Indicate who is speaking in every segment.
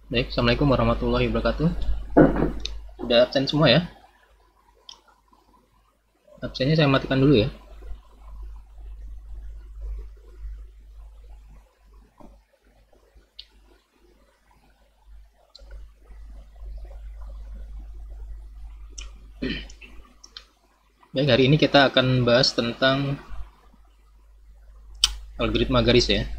Speaker 1: Baik, Assalamualaikum warahmatullahi wabarakatuh. Sudah absen semua ya? Absennya saya matikan dulu ya. Baik, hari ini kita akan bahas tentang algoritma garis ya.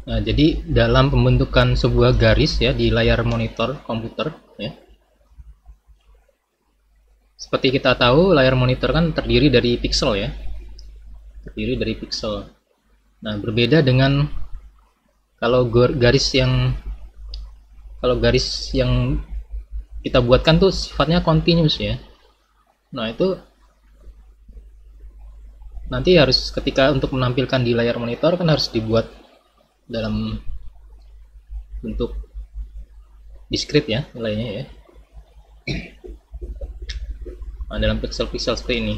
Speaker 1: Nah, jadi dalam pembentukan sebuah garis ya di layar monitor komputer ya. Seperti kita tahu, layar monitor kan terdiri dari piksel ya. Terdiri dari piksel. Nah, berbeda dengan kalau garis yang kita buatkan tuh sifatnya continuous ya. Nah, itu nanti harus ketika untuk menampilkan di layar monitor kan harus dibuat dalam bentuk diskrit ya nilainya ya. Nah, dalam pixel-pixel seperti ini.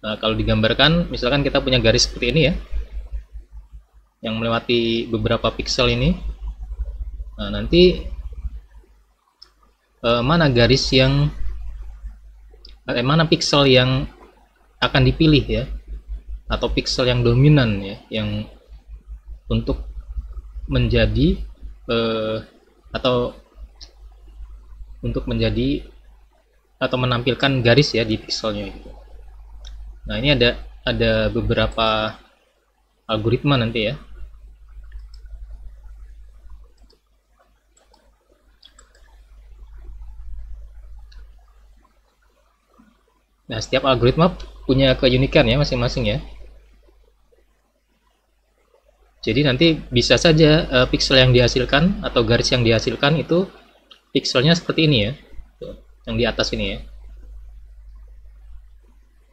Speaker 1: Nah, kalau digambarkan misalkan kita punya garis seperti ini ya, yang melewati beberapa pixel ini. Nah, nanti mana garis yang mana pixel yang akan dipilih ya, atau pixel yang dominan ya, yang untuk menjadi atau untuk menjadi atau menampilkan garis ya di pixelnya gitu. Nah, ini ada beberapa algoritma nanti ya. Nah, setiap algoritma punya keunikan ya masing-masing ya. Jadi nanti bisa saja pixel yang dihasilkan atau garis yang dihasilkan itu pixelnya seperti ini ya, yang di atas ini ya.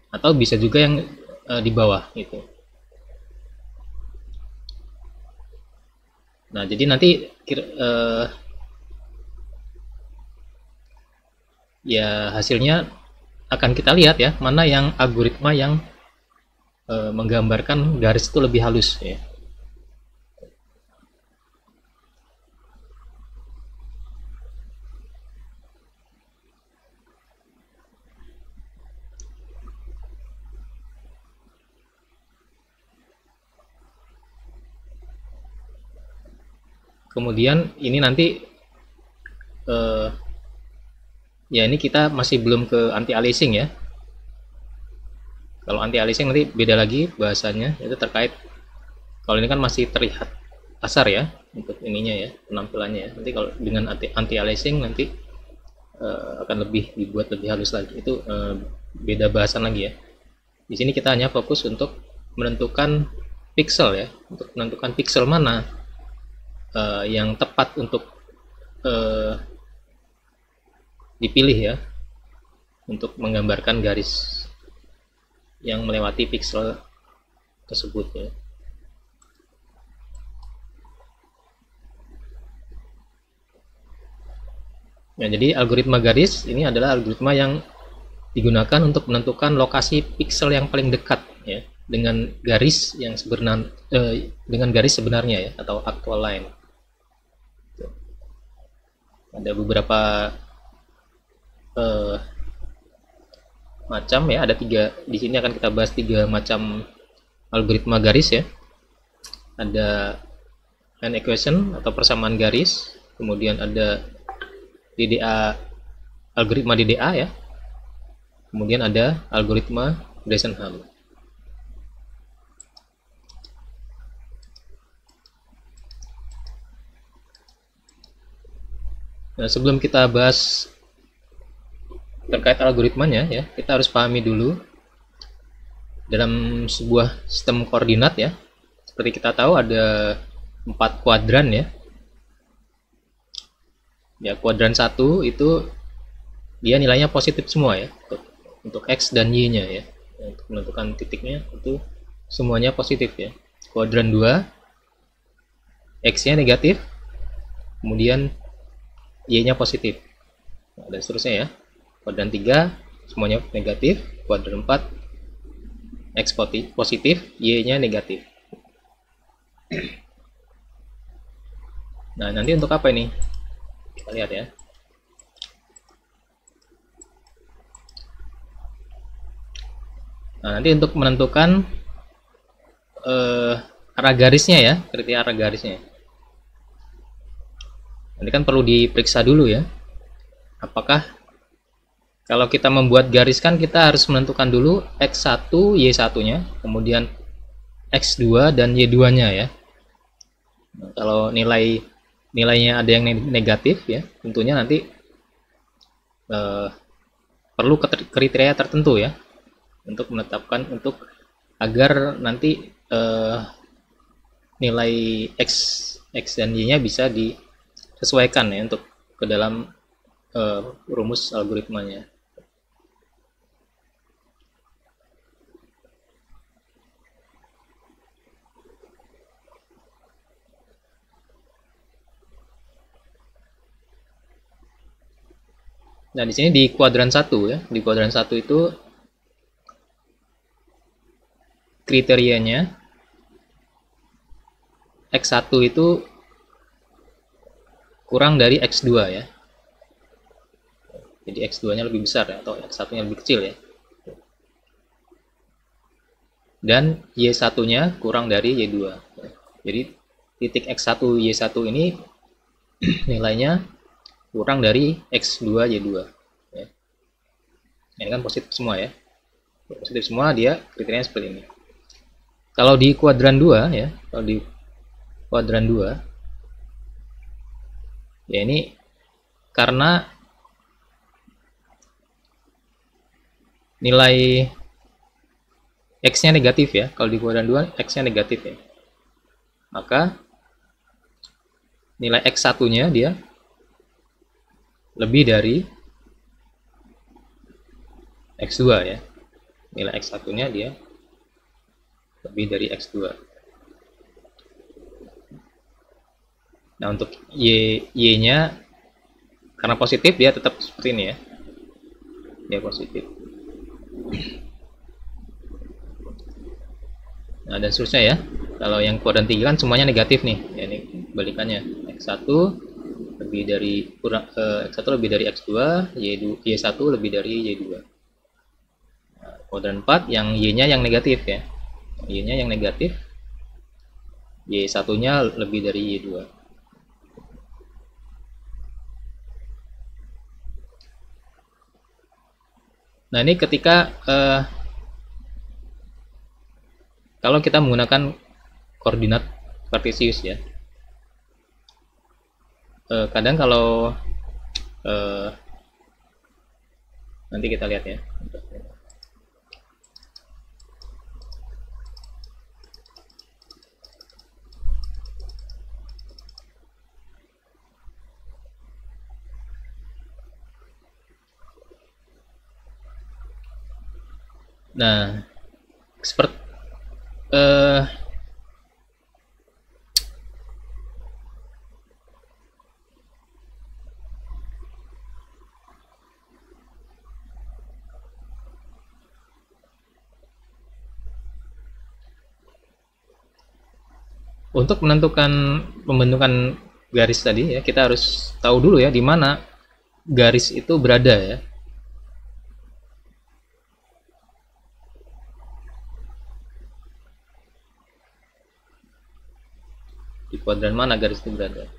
Speaker 1: Atau bisa juga yang di bawah gitu. Nah, jadi nanti ya hasilnya akan kita lihat ya, mana yang algoritma yang menggambarkan garis itu lebih halus ya. Kemudian ini nanti ya ini kita masih belum ke anti aliasing ya. Kalau anti aliasing nanti beda lagi bahasanya, itu terkait, kalau ini kan masih terlihat kasar ya untuk ininya ya, penampilannya ya. Nanti kalau dengan anti aliasing nanti akan dibuat lebih halus lagi. Itu beda bahasan lagi ya. Di sini kita hanya fokus untuk menentukan pixel ya, untuk menentukan pixel mana yang tepat untuk dipilih ya, untuk menggambarkan garis yang melewati pixel tersebut ya. Nah, jadi algoritma garis ini adalah algoritma yang digunakan untuk menentukan lokasi pixel yang paling dekat ya dengan garis yang dengan garis sebenarnya ya, atau actual line. Ada beberapa macam ya, ada tiga di sini, akan kita bahas tiga macam algoritma garis ya. Ada line equation atau persamaan garis, kemudian ada DDA, algoritma DDA ya, kemudian ada algoritma Gressenham. Nah, sebelum kita bahas terkait algoritmanya ya, kita harus pahami dulu dalam sebuah sistem koordinat ya. Seperti kita tahu ada 4 kuadran ya. Ya, kuadran 1 itu dia nilainya positif semua ya. Untuk X dan Y-nya ya. Untuk menentukan titiknya itu semuanya positif ya. Kuadran 2 X-nya negatif, kemudian Y-nya positif. Nah, dan seterusnya ya. Kuadran 3 semuanya negatif, kuadran 4 X positif, Y-nya negatif. Nah, nanti untuk apa ini? Kita lihat ya. Nah, nanti untuk menentukan arah garisnya ya, kriteria arah garisnya. Nanti kan perlu diperiksa dulu ya. Apakah kalau kita membuat garis kan kita harus menentukan dulu X1, Y1-nya, kemudian X2 dan Y2-nya ya. Nah, kalau nilainya ada yang negatif ya, tentunya nanti perlu kriteria tertentu ya untuk menetapkan agar nanti nilai X dan Y-nya bisa disesuaikan ya untuk ke dalam rumus algoritmanya. Nah, di sini di kuadran 1 ya. Di kuadran 1 itu kriterianya X1 itu kurang dari X2 ya. Jadi X2-nya lebih besar ya, atau X1-nya lebih kecil ya. Dan Y1-nya kurang dari Y2. Jadi titik X1 Y1 ini nilainya kurang dari X2 Y2 ya. Ini kan positif semua ya. Positif semua, dia kriterianya seperti ini. Kalau di kuadran 2 ya, kalau di kuadran 2 ya, ini karena nilai X-nya negatif ya. Kalau di kuadran 2 X-nya negatif ya, maka nilai X1-nya dia lebih dari X2 ya. Nilai X1-nya dia lebih dari X2. Nah, untuk Y-nya karena positif dia tetap seperti ini ya. Dia positif. Nah, dan seterusnya ya. Kalau yang kuadran 3 kan semuanya negatif nih. Ya, ini balikannya. X1 lebih dari X1 lebih dari X2, Y1 lebih dari Y2. Nah, kuadran 4 yang Y-nya yang negatif ya. Y-nya yang negatif. Y1-nya lebih dari Y2. Nah, ini ketika kalau kita menggunakan koordinat kartesius ya, kadang kalau nanti kita lihat ya. Nah, seperti untuk menentukan pembentukan garis tadi ya, kita harus tahu dulu ya di mana garis itu berada ya. Di kuadran mana garis itu berada.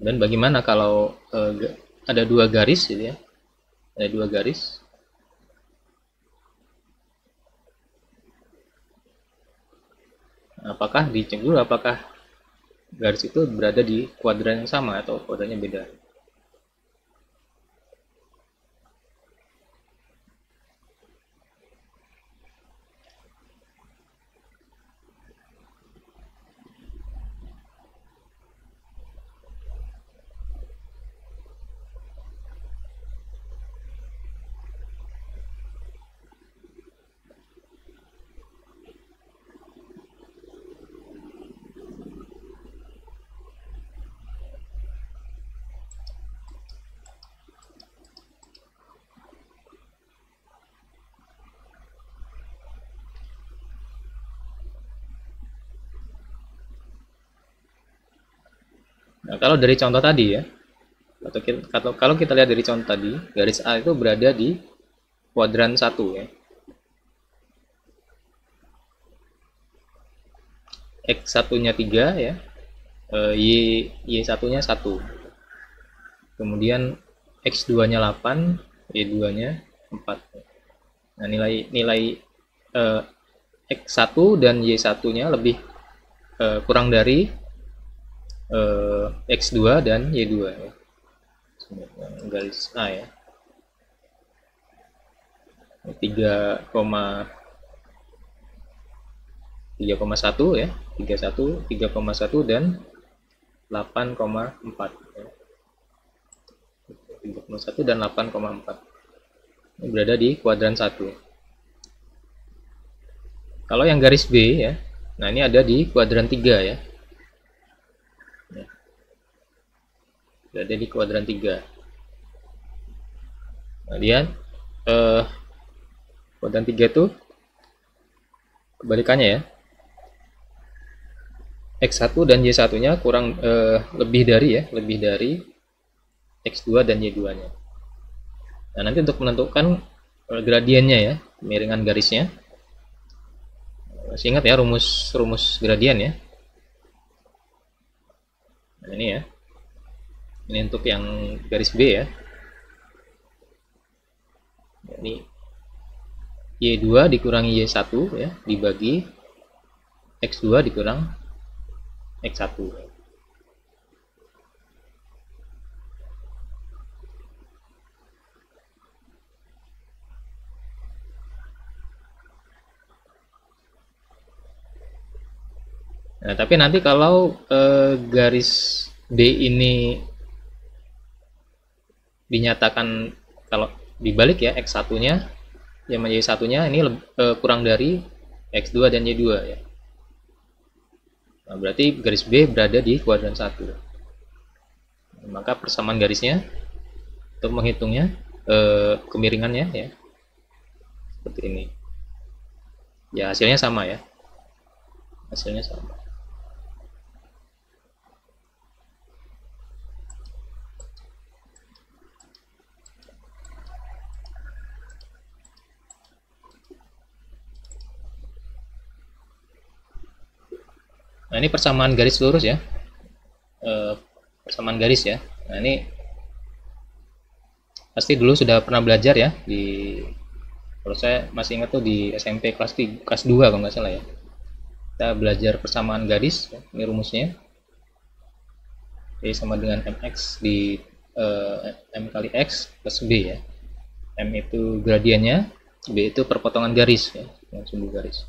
Speaker 1: Dan bagaimana kalau ada dua garis gitu ya, ada dua garis, apakah dicek dulu apakah garis itu berada di kuadran yang sama atau kuadrannya beda. Nah, kalau dari contoh tadi ya, kalau kita lihat dari contoh tadi, garis A itu berada di kuadran 1 ya. X satunya 3 ya, Y satunya 1. Kemudian X2 nya 8, Y2 nya 4. Nah, nilai X1 dan Y1 nya lebih kurang dari X2 dan Y2 ya. Garis A ya. 3,1 ya, 3,1 dan 8,4 ya. 3,1 dan 8,4 ini berada di kuadran 1. Kalau yang garis B ya, nah ini ada di kuadran 3 ya, berada di kuadran 3. Nah, lihat kuadran 3 itu kebalikannya ya, X1 dan Y1 nya kurang lebih dari X2 dan Y2 nya. Nah, nanti untuk menentukan gradiennya ya, kemiringan garisnya, masih ingat ya rumus gradien ya. Nah, ini ya, ini untuk yang garis B ya. Ini Y2 dikurangi Y1 ya, dibagi X2 dikurang X1. Nah, tapi nanti kalau garis B ini dinyatakan, kalau dibalik ya, X1-nya sama Y1-nya ini kurang dari X2 dan Y2 ya. Nah, berarti garis B berada di kuadran 1. Maka persamaan garisnya untuk menghitungnya kemiringannya ya seperti ini. Ya, hasilnya sama ya. Hasilnya sama. Nah, ini persamaan garis lurus ya, persamaan garis ya. Nah, ini pasti dulu sudah pernah belajar ya, kalau saya masih ingat tuh di SMP kelas 2 kalau nggak salah ya, kita belajar persamaan garis ya. Ini rumusnya, E sama dengan mx di m kali x plus b ya. M itu gradiennya, b itu perpotongan garis ya, yang sumbu garis.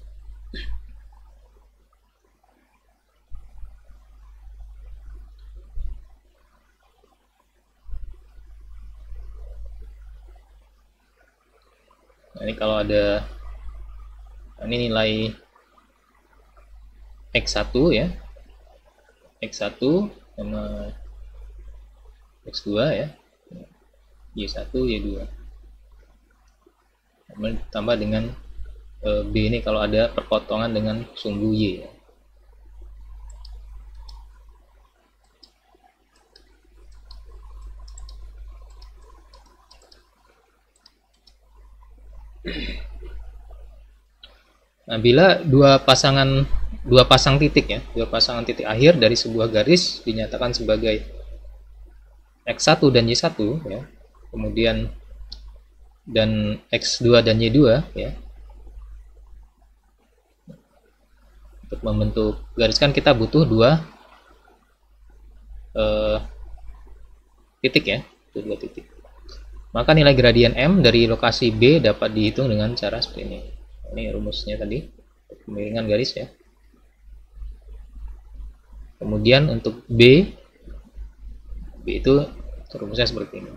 Speaker 1: Nah, ini kalau ada, ini nilai X1 ya, X1 sama X2 ya, Y1, Y2, tambah dengan B ini kalau ada perpotongan dengan sumbu Y ya. Nah, bila dua pasang titik ya, dua pasangan titik akhir dari sebuah garis dinyatakan sebagai X1 dan Y1 ya, kemudian dan X2 dan Y2 ya. Untuk membentuk garis kan kita butuh dua titik ya, dua titik. Maka nilai gradien M dari lokasi B dapat dihitung dengan cara seperti ini. Ini rumusnya tadi, kemiringan garis ya. Kemudian untuk B itu rumusnya seperti ini.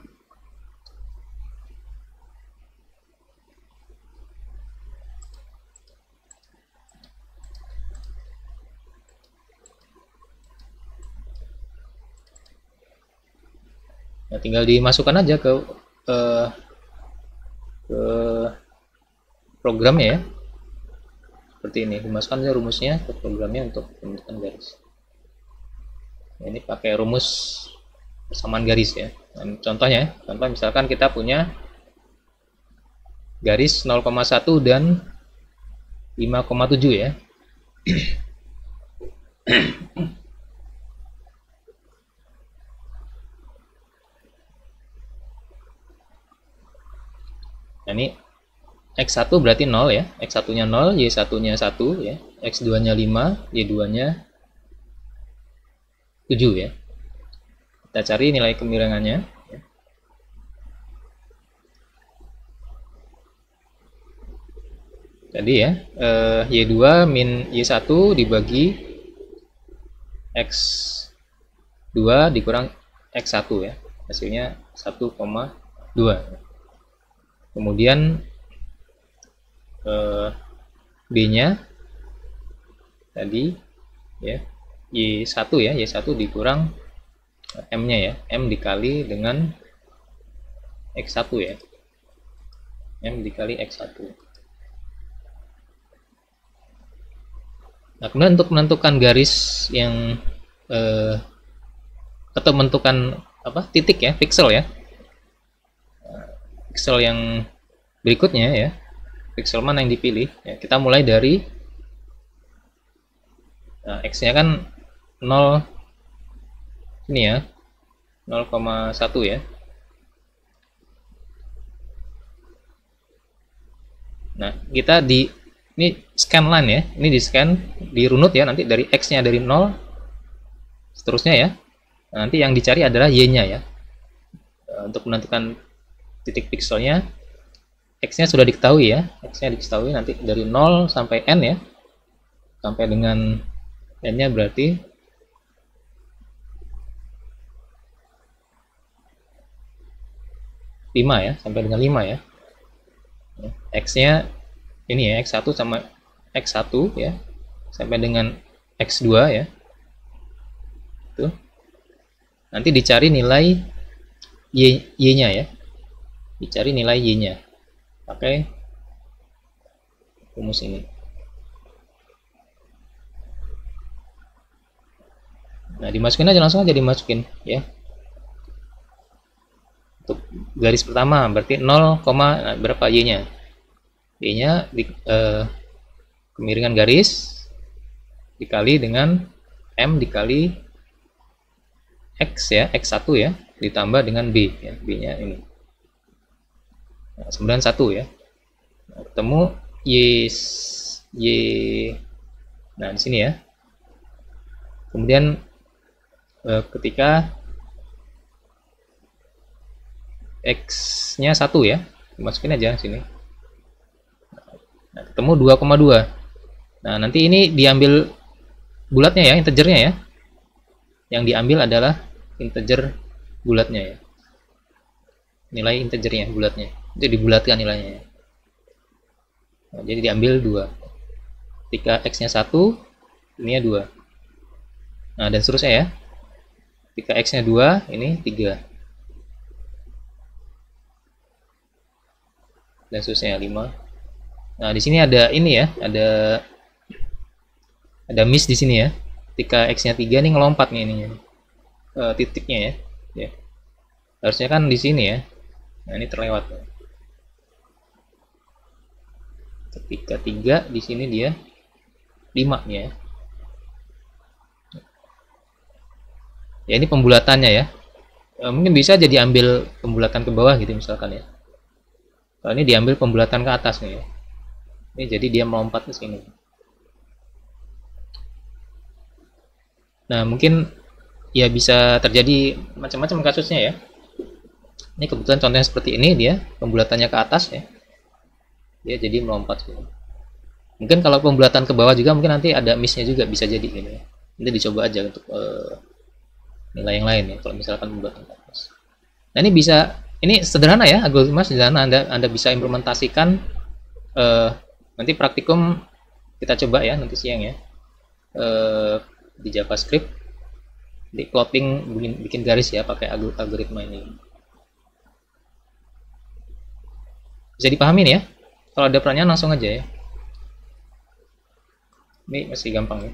Speaker 1: Nah, tinggal dimasukkan aja ke programnya ya. Seperti ini, dimasukkan aja rumusnya ke programnya untuk pembentukan garis. Nah, ini pakai rumus persamaan garis ya. Nah, contoh misalkan kita punya garis 0,1 dan 5,7 ya. Nah, ini X1 berarti 0 ya. X1-nya 0, Y1-nya 1 ya. X2-nya 5, Y2-nya 7 ya. Kita cari nilai kemiringannya. Tadi ya, Y2 min Y1 dibagi X2 dikurang X1 ya. Hasilnya 1,2. Kemudian B-nya tadi ya, Y1 ya, Y1 dikurang M-nya ya, M dikali dengan X1 ya, M dikali X1. Nah, kemudian untuk menentukan garis yang atau menentukan titik ya, pixel ya, pixel yang berikutnya ya, pixel mana yang dipilih ya, kita mulai dari X-nya kan 0 ini ya, 0,1 ya. Nah, kita ini scan line ya, ini di scan, di runut ya, nanti dari X-nya dari 0 seterusnya ya. Nah, nanti yang dicari adalah Y-nya ya. Untuk menentukan titik pixelnya, X-nya sudah diketahui ya, X-nya diketahui nanti dari 0 sampai N ya, sampai dengan N-nya berarti 5 ya, sampai dengan 5 ya. X-nya ini ya, X1 sama X1 ya, sampai dengan X2 ya. Tuh. Nanti dicari nilai Y-nya ya. Dicari nilai Y-nya. Pakai rumus ini. Nah, dimasukin aja, langsung aja dimasukin ya. Untuk garis pertama berarti 0, berapa Y-nya? Y-nya kemiringan garis dikali dengan M dikali X ya, X1 ya, ditambah dengan B ya, B-nya ini. Nah, 91 ya. Nah, ketemu Y. Nah, di sini ya. Kemudian ketika X-nya 1 ya, masukin aja sini. Nah, ketemu 2,2. Nah, nanti ini diambil bulatnya ya, integernya ya. Yang diambil adalah integer bulatnya ya. Nilai integernya bulatnya. Itu dibulatkan nilainya ya. Nah, jadi diambil 2. Ketika X-nya 1, ini 2. Nah, dan seterusnya ya. Ketika X-nya 2, ini 3. Dan seterusnya 5. Nah, di sini ada ini ya, ada miss di sini ya. Ketika X-nya 3 nih ngelompat nih ininya. Titiknya ya. Ya. Harusnya kan di sini ya. Nah, ini terlewat. Ketika 3 di sini dia 5 ya. Ya, ini pembulatannya ya. Mungkin bisa jadi ambil pembulatan ke bawah gitu misalkan ya. Kalau ini diambil pembulatan ke atas nih ya. Ini jadi dia melompat ke sini. Nah, mungkin ya bisa terjadi macam-macam kasusnya ya. Ini kebetulan contohnya seperti ini, dia pembulatannya ke atas ya. Dia jadi melompat gitu. Mungkin kalau pembulatan ke bawah juga mungkin nanti ada miss-nya juga bisa jadi gitu ya. Nanti dicoba aja untuk nilai yang lain ya kalau misalkan pembulatan ke atas. Nah, ini bisa, ini sederhana ya, algoritma sederhana. Anda bisa implementasikan nanti praktikum kita coba ya nanti siang ya. Di JavaScript di plotting bikin garis ya pakai algoritma ini. Bisa dipahami ya? Kalau ada pertanyaan langsung aja ya. Ini masih gampang ya.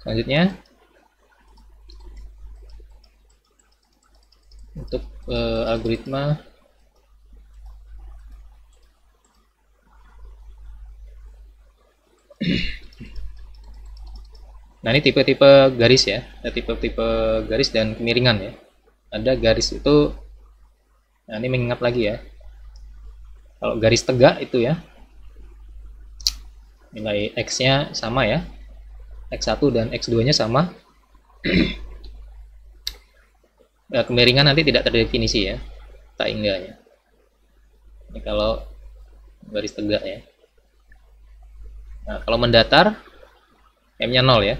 Speaker 1: Selanjutnya untuk algoritma nah ini tipe-tipe garis ya, ada tipe-tipe garis dan kemiringan ya. Ada garis itu, nah ini mengingat lagi ya, kalau garis tegak itu ya nilai x nya sama ya, x1 dan x2 nya sama. Kemiringan nanti tidak terdefinisi ya, tak enggaknya. Ini kalau garis tegak ya. Nah kalau mendatar m nya 0 ya,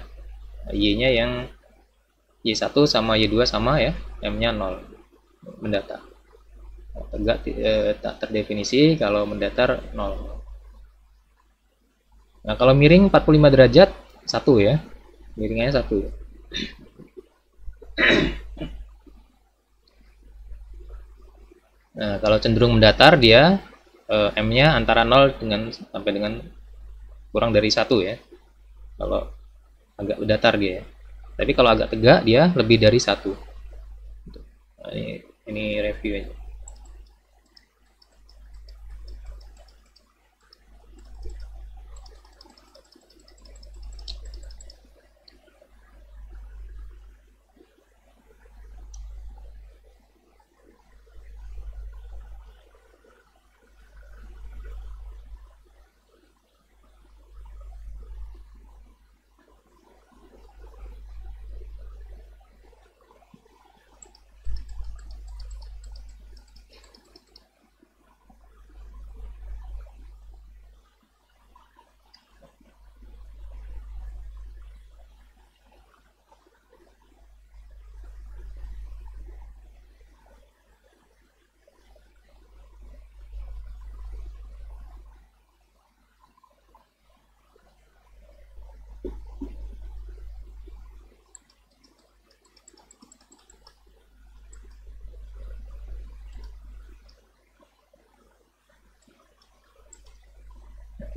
Speaker 1: y nya yang y1 sama y2 sama ya, m nya 0 mendatar. Tegak tak terdefinisi, kalau mendatar 0. Nah kalau miring 45 derajat 1 ya, miringannya 1. Nah kalau cenderung mendatar dia m nya antara 0 sampai dengan kurang dari 1 ya, kalau agak datar dia ya. Tapi kalau agak tegak dia lebih dari 1. Nah, ini review aja.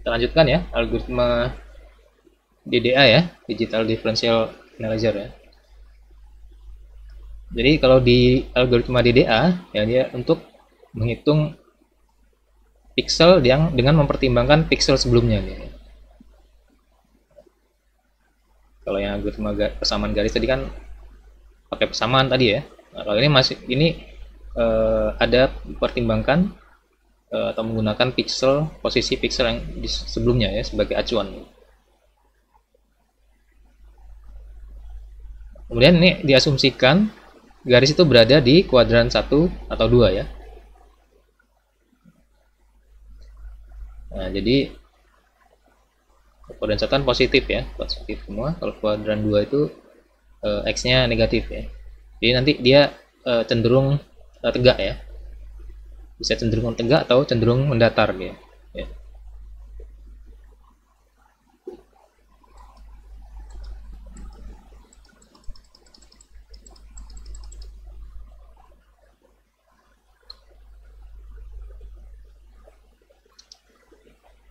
Speaker 1: Kita lanjutkan ya, algoritma DDA ya, Digital Differential Analyzer ya. Jadi kalau di algoritma DDA ya, dia untuk menghitung pixel yang dengan mempertimbangkan pixel sebelumnya nih. Kalau yang algoritma persamaan garis tadi kan pakai persamaan tadi ya. Nah, kalau ini ada pertimbangkan atau menggunakan posisi pixel yang sebelumnya ya sebagai acuan. Kemudian ini diasumsikan garis itu berada di kuadran 1 atau 2 ya. Nah, jadi kuadran 1 kan positif ya, positif semua. Kalau kuadran 2 itu x-nya negatif ya. Jadi nanti dia cenderung tegak ya. Bisa cenderung tegak atau cenderung mendatar dia ya.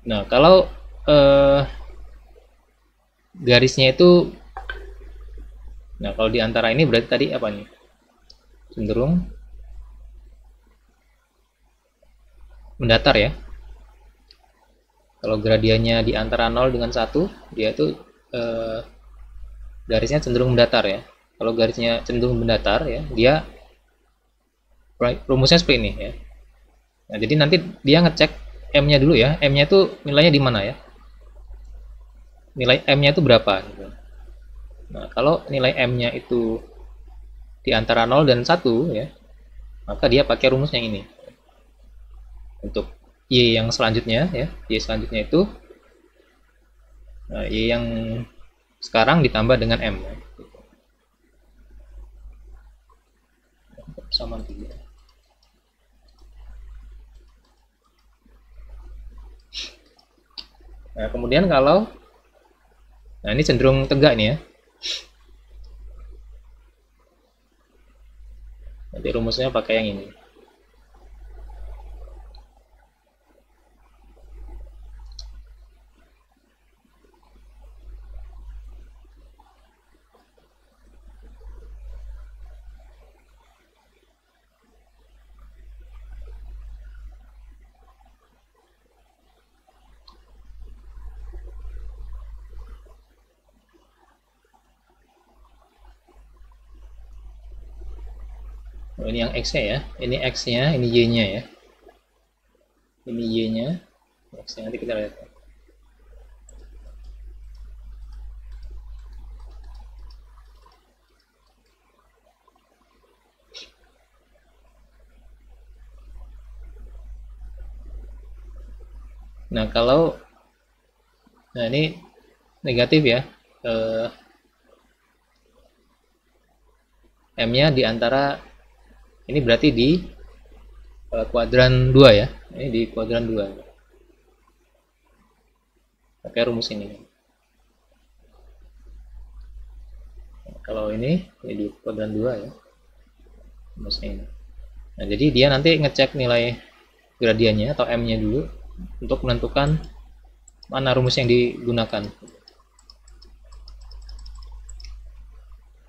Speaker 1: Nah kalau garisnya itu, nah kalau di antara ini berarti tadi apa nih, cenderung mendatar ya. Kalau gradiennya di antara 0 dengan 1 dia itu garisnya cenderung mendatar ya. Kalau garisnya cenderung mendatar ya, dia rumusnya seperti ini ya. Nah, jadi nanti dia ngecek M-nya dulu ya. M-nya itu nilainya di mana ya? Nilai M-nya itu berapa gitu. Nah, kalau nilai M-nya itu di antara 0 dan 1 ya, maka dia pakai rumus yang ini. Untuk Y yang selanjutnya ya, Y selanjutnya itu Y yang sekarang ditambah dengan M ya. Sama 3. Nah, kemudian kalau ini cenderung tegak nih ya. Nanti rumusnya pakai yang ini. Oh, ini yang X-nya ya. Ini X-nya, ini Y-nya ya. Ini Y-nya. X-nya nanti kita lihat. Nah, kalau ini negatif ya. M-nya di antara ini berarti di kuadran 2 ya. Ini di kuadran 2. Pakai rumus ini. Kalau ini di kuadran 2 ya. Rumusnya ini. Nah, jadi dia nanti ngecek nilai gradiennya atau M-nya dulu untuk menentukan mana rumus yang digunakan.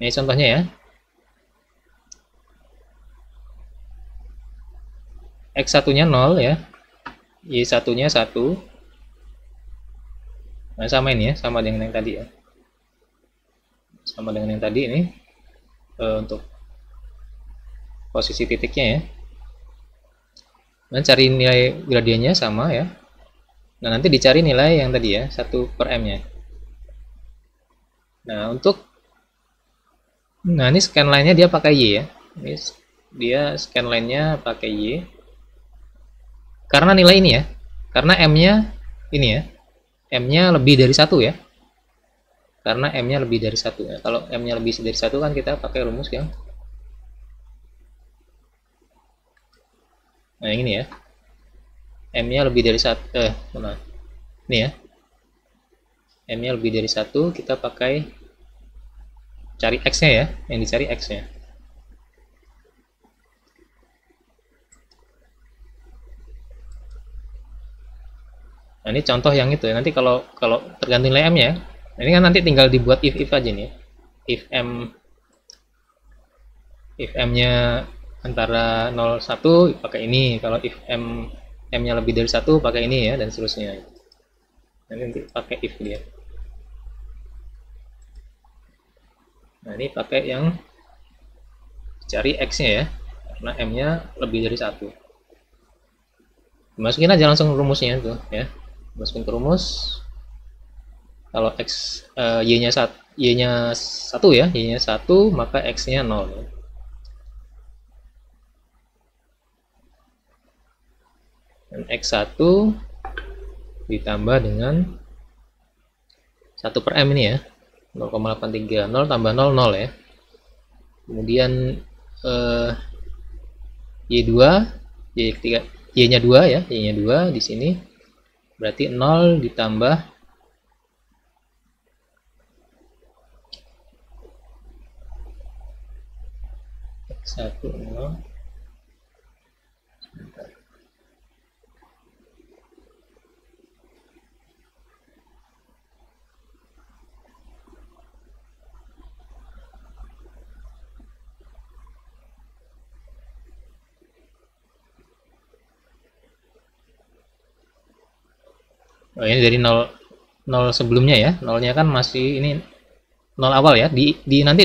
Speaker 1: Ini contohnya ya. X1-nya 0 ya. Y1-nya 1. Nah, sama ini ya, sama dengan yang tadi ya. Sama dengan yang tadi ini untuk posisi titiknya ya. Nah, cari nilai gradiennya sama ya. Nah, nanti dicari nilai yang tadi ya, 1 per M-nya. Nah, ini scan line-nya dia pakai Y ya. Ini dia scan line-nya pakai Y. Karena nilai ini ya. Karena M-nya ini ya. M-nya lebih dari 1 ya. Karena M-nya lebih dari 1 ya. Kalau M-nya lebih dari 1 kan kita pakai rumus yang nah, yang ini ya. M-nya lebih dari 1 mana? Ini ya. M-nya lebih dari 1, kita pakai cari X-nya ya. Yang dicari X-nya. Nah, ini contoh yang itu ya. Nanti kalau tergantung nilai M-nya, nah, ini kan nanti tinggal dibuat if aja nih. If M-nya antara 0 1 pakai ini. Kalau if M-nya lebih dari 1 pakai ini ya, dan seterusnya. Nanti pakai if dia. Nah, ini pakai yang cari X-nya ya. Karena M-nya lebih dari 1. Masukin aja langsung rumusnya tuh ya. Masukin ke rumus. Kalau X Y-nya 1 ya, Y-nya 1, maka X-nya 0 ya. Dan X1 ditambah dengan 1 per M ini ya. 0,83. 0 tambah 0, 0 ya. Kemudian Y2, Y-nya 2 ya, Y-nya 2 di sini. Berarti 0 ditambah 1 0. Sebentar. Oh, ini dari 0 sebelumnya ya. 0-nya kan masih ini 0 awal ya. Nanti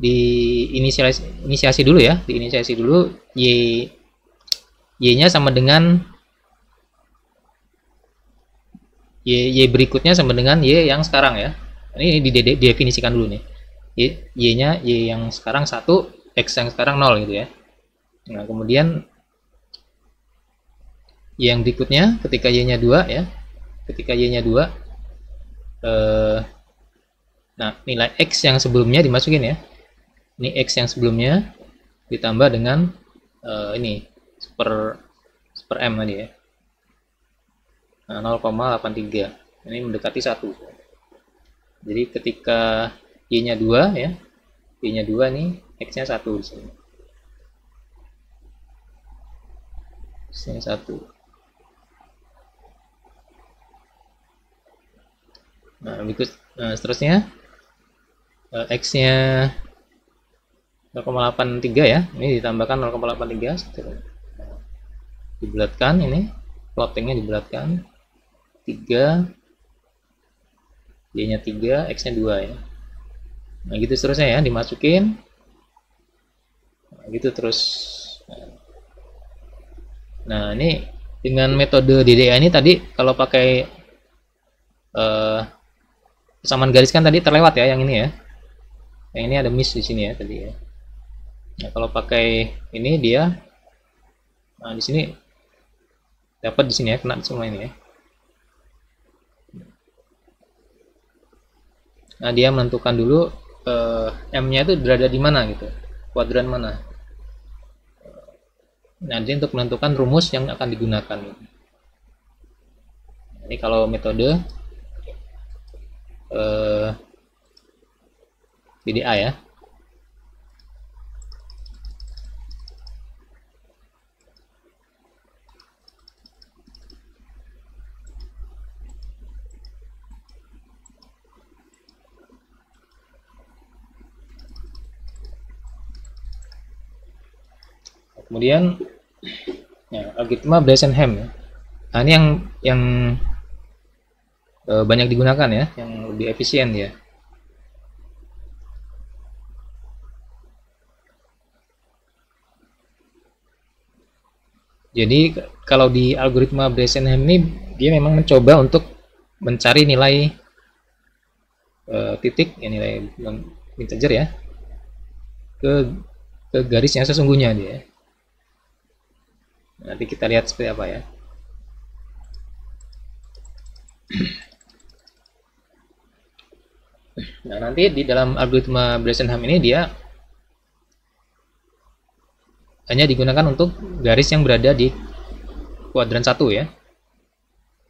Speaker 1: inisiasi dulu ya, diinisiasi dulu y-nya sama dengan y berikutnya sama dengan y yang sekarang ya. Ini didefinisikan dulu nih. Y-nya y yang sekarang 1, x yang sekarang 0 gitu ya. Nah, kemudian y yang berikutnya ketika y-nya 2 ya. Ketika y-nya 2 nah, nilai x yang sebelumnya dimasukin ya. Ini x yang sebelumnya ditambah dengan ini per m tadi ya. Nah, 0,83. Ini mendekati 1. Jadi ketika y-nya 2 ya. Y-nya 2 nih, x-nya 1 di sini. X-nya 1. Nah, seterusnya x-nya 0,83 ya. Ini ditambahkan 0,83 dibulatkan ini, plottingnya dibulatkan 3, y-nya 3, x-nya 2 ya. Nah, gitu seterusnya ya, dimasukin. Nah, gitu terus. Nah, ini dengan metode DDA ini tadi kalau pakai persamaan garis kan tadi terlewat ya, yang ini ya. Yang ini ada miss di sini ya tadi ya. Nah, kalau pakai ini dia, nah di sini dapat di sini ya, kena semua ini ya. Nah, dia menentukan dulu m-nya itu berada di mana gitu, kuadran mana. Nanti untuk menentukan rumus yang akan digunakan. Ini kalau metode DDA ya. Kemudian ya, algoritma Bresenham ya. Nah, ini yang banyak digunakan ya, yang lebih efisien ya. Jadi kalau di algoritma Bresenham ini dia memang mencoba untuk mencari nilai titik ya, nilai integer ya ke garis yang sesungguhnya dia. Nanti kita lihat seperti apa ya. Nah, nanti di dalam algoritma Bresenham ini dia hanya digunakan untuk garis yang berada di kuadran 1 ya.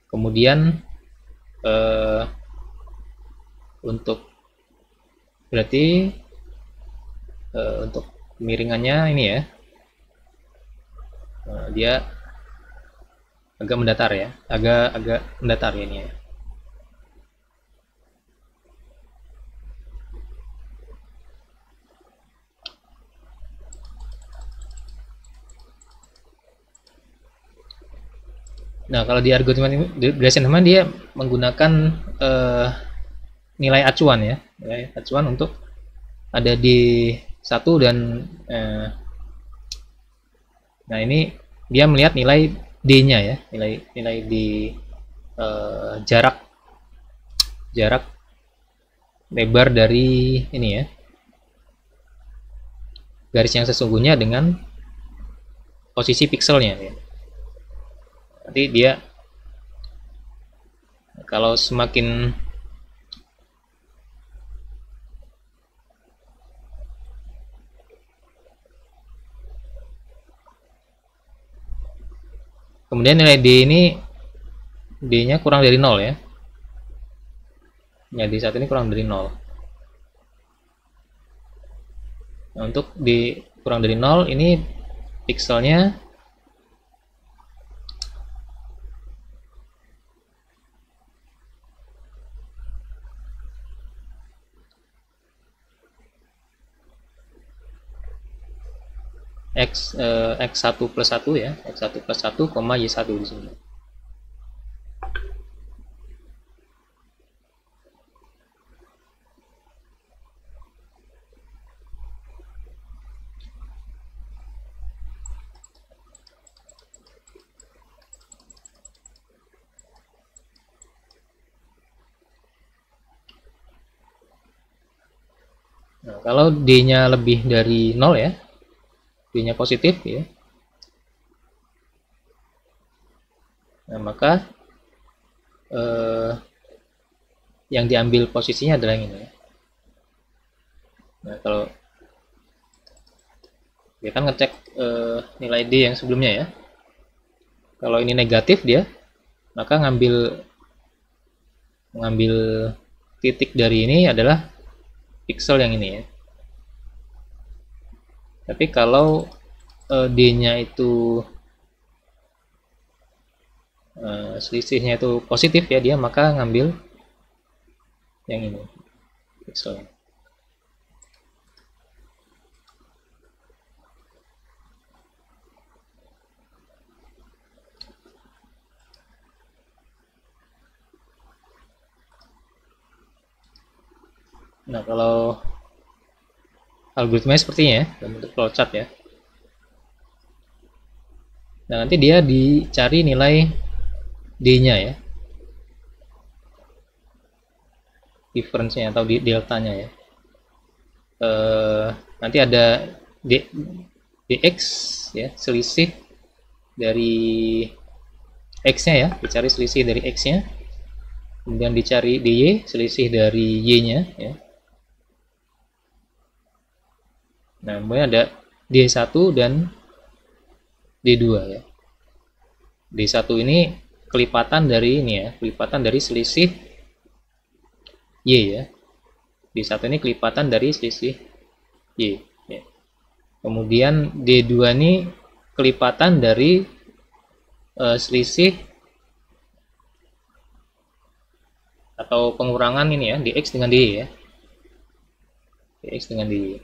Speaker 1: Kemudian untuk berarti untuk kemiringannya ini ya, dia agak mendatar ya, agak mendatar ya ini ya. Nah, kalau di algoritma Bresenham dia menggunakan nilai acuan ya, nilai acuan untuk ada di 1 dan nah ini dia melihat nilai D-nya ya, nilai di jarak lebar dari ini ya, garis yang sesungguhnya dengan posisi pikselnya ya. Nanti dia kalau semakin kemudian nilai D ini D-nya kurang dari 0 ya. Jadi saat ini kurang dari 0. Nah, untuk di kurang dari 0 ini pikselnya x1 plus 1 ya, x1 plus 1, y1 di sini. Nah, kalau D-nya lebih dari 0 ya, D-nya positif ya. Nah, maka yang diambil posisinya adalah yang ini ya. Nah, kalau dia kan ngecek nilai D yang sebelumnya ya. Kalau ini negatif dia, maka mengambil titik dari ini adalah pixel yang ini ya. Tapi kalau D-nya itu selisihnya itu positif ya, dia maka ngambil yang ini pixel. Nah, kalau algoritmanya sepertinya ya, dalam bentuk flowchart ya. Nah, nanti dia dicari nilai D-nya ya, difference-nya atau delta-nya ya. Nanti ada dx ya, selisih dari x-nya ya, dicari selisih dari x-nya. Kemudian dicari dy, selisih dari y-nya ya. Nah, kemudian ada D1 dan D2 ya. D1 ini kelipatan dari ini ya, kelipatan dari selisih Y ya. D1 ini kelipatan dari selisih Y ya. Kemudian D2 ini kelipatan dari selisih atau pengurangan ini ya, dx dengan dy ya. Dx dengan dy.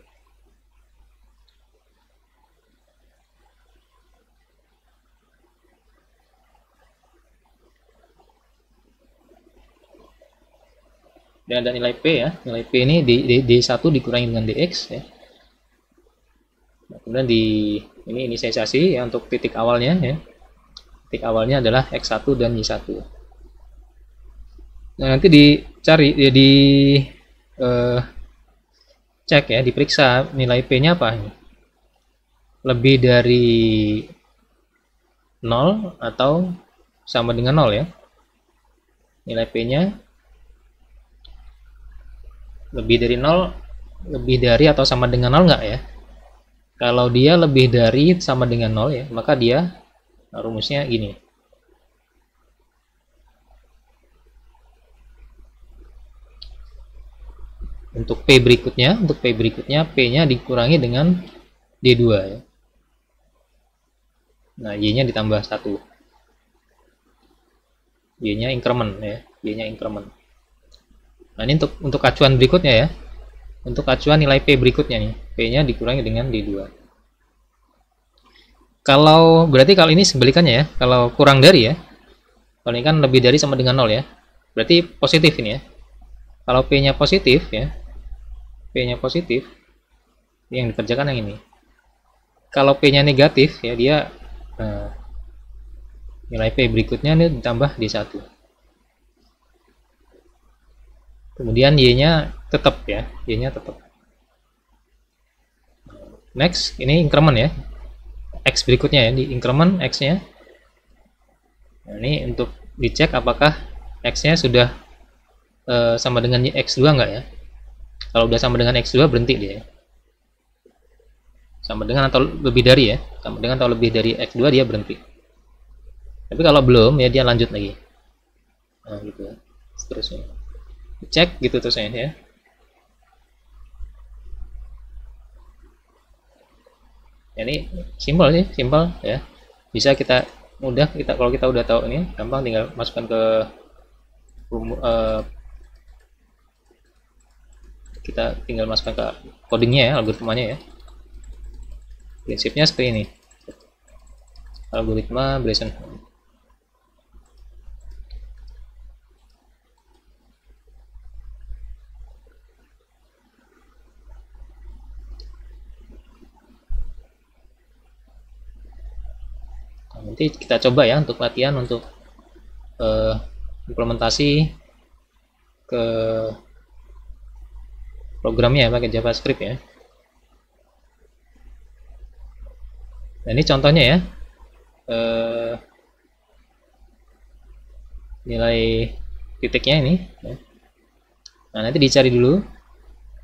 Speaker 1: Dan ada nilai P ya, nilai P ini D1 dikurangi dengan dx ya. Nah, kemudian ini inisialisasi ya untuk titik awalnya ya. Titik awalnya adalah x1 dan y1. Nah, nanti dicari ya, cek ya, diperiksa nilai P-nya apa ini. Lebih dari 0 atau sama dengan 0 ya. Nilai P-nya lebih dari 0, lebih dari atau sama dengan 0 enggak ya? Kalau dia lebih dari sama dengan 0 ya, maka dia rumusnya gini. Untuk P berikutnya, P-nya dikurangi dengan D2 ya. Nah, Y-nya ditambah 1. Y-nya increment ya, Y-nya increment. Nah, ini untuk acuan berikutnya ya. Untuk acuan nilai P berikutnya nih, P-nya dikurangi dengan D2. Berarti kalau ini sebalikannya ya, kalau kurang dari ya, kalau ini kan lebih dari sama dengan 0 ya, berarti positif ini ya. Kalau P-nya positif ya, P-nya positif, yang dikerjakan yang ini. Kalau P-nya negatif ya, dia nilai P berikutnya ini ditambah D1. Kemudian Y-nya tetap ya, Y-nya tetap. Next, ini increment ya. X berikutnya ya, di increment X-nya. Nah, ini untuk dicek apakah X-nya sudah sama dengan X2 enggak ya. Kalau udah sama dengan X2 berhenti dia. Sama dengan atau lebih dari ya. Sama dengan atau lebih dari X2 dia berhenti. Tapi kalau belum ya dia lanjut lagi. Nah, gitu ya. Seterusnya. Cek gitu terusnya ya. Ini simpel sih, simpel ya. Bisa kita mudah kalau kita udah tahu ini, gampang tinggal masukkan ke kita tinggal masukkan ke codingnya ya, algoritmanya ya. Prinsipnya seperti ini. Algoritma Bresenholm. Nanti kita coba ya untuk latihan untuk implementasi ke programnya ya, pakai JavaScript ya. Nah ini contohnya ya, nilai titiknya ini ya. Nah nanti dicari dulu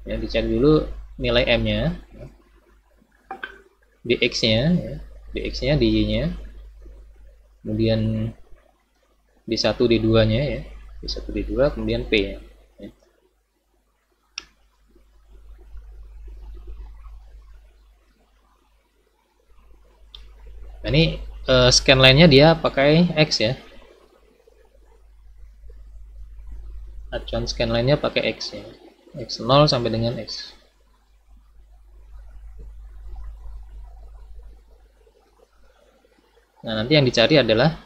Speaker 1: ya, dicari dulu nilai m nya ya. Di x nya ya. Di x nya, di y nya, kemudian di 1 di 2 nya ya, di 1 di 2, kemudian p nya ya. Nah ini scan line-nya dia pakai X ya. Acuan scan line-nya pakai X ya. X0 sampai dengan X. Nah nanti yang dicari adalah,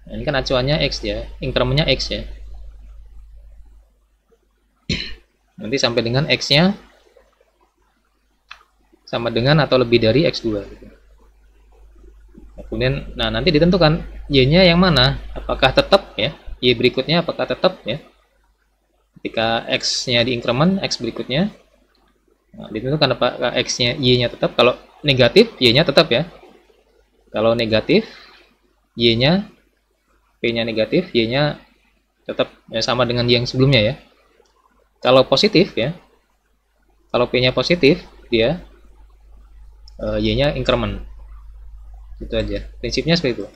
Speaker 1: nah ini kan acuannya X ya, incrementnya X ya. Nanti sampai dengan X-nya sama dengan atau lebih dari X2 gitu. Kemudian, nah nanti ditentukan Y-nya yang mana, apakah tetap ya, Y berikutnya apakah tetap ya. Ketika X-nya di increment, X berikutnya, nah, ditentukan apakah X-nya, Y-nya tetap. Kalau negatif, Y-nya tetap ya. Kalau negatif, Y-nya, P-nya negatif, Y-nya tetap ya, sama dengan Y yang sebelumnya ya. Kalau positif ya, kalau P-nya positif, dia Y-nya increment. Itu aja, prinsipnya seperti itu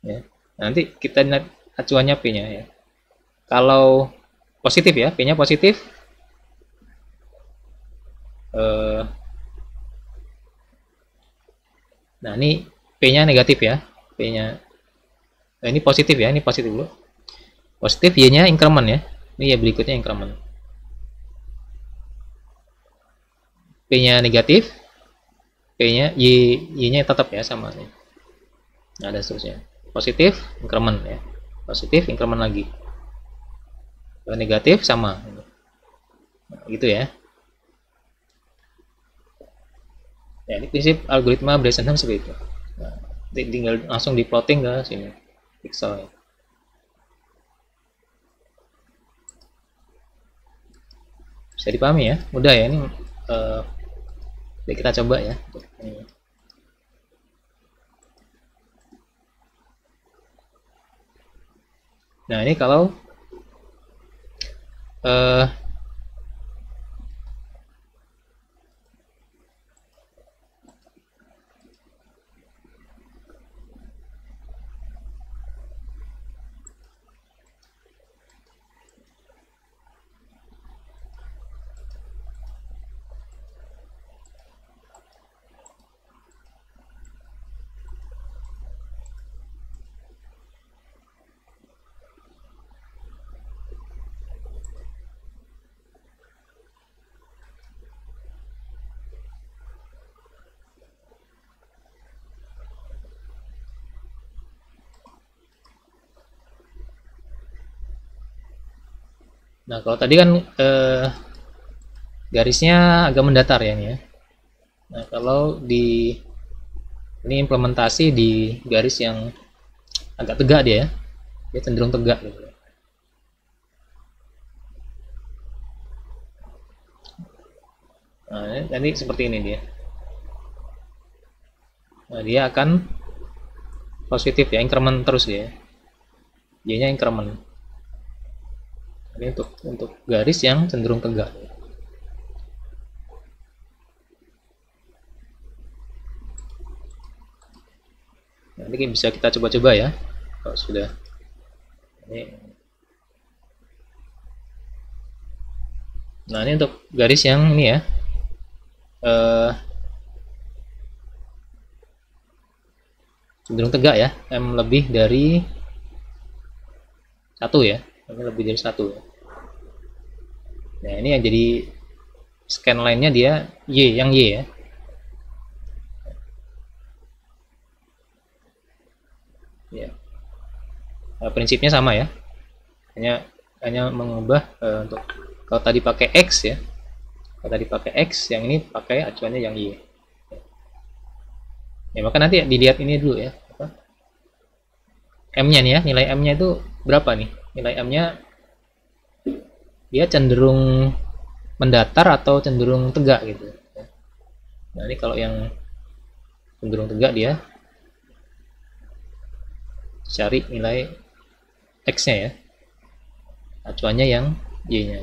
Speaker 1: ya. Nanti kita lihat acuannya P-nya ya. Kalau positif ya, P-nya positif, nah ini P-nya negatif ya, P-nya ini positif ya, ini positif dulu, positif, Y-nya increment ya, ini ya berikutnya increment. P-nya negatif, P-nya Y-nya tetap ya sama nih. Nah, ada seterusnya. Positif, increment ya. Positif, increment lagi. Kalau negatif sama. Nah, gitu ya. Ya, ini prinsip algoritma Bresenham seperti itu. Nah, tinggal langsung di plotting ke sini pixel. Bisa dipahami ya, mudah ya ini. Kita coba ya. Nah ini kalau nah kalau tadi kan garisnya agak mendatar ya ini ya. Nah kalau di ini implementasi di garis yang agak tegak dia cenderung tegak gitu. Nah ini seperti ini dia. Nah dia akan positif ya, increment terus dia. Y-nya increment. Ini untuk garis yang cenderung tegak. Nanti bisa kita coba-coba ya. Kalau sudah ini. Nah ini untuk garis yang ini ya. Cenderung tegak ya. M lebih dari 1 ya. Ini lebih dari 1 ya. Nah ini yang jadi scan line-nya dia Y, yang Y ya. Ya. Nah, prinsipnya sama ya. Hanya mengubah untuk kalau tadi pakai X ya. Kalau tadi pakai X, yang ini pakai acuannya yang Y. Ya maka nanti dilihat ini dulu ya. M-nya nih ya, nilai M-nya itu berapa nih? Nilai M-nya dia cenderung mendatar atau cenderung tegak gitu. Nah ini kalau yang cenderung tegak dia cari nilai X nya ya, acuannya yang Y nya,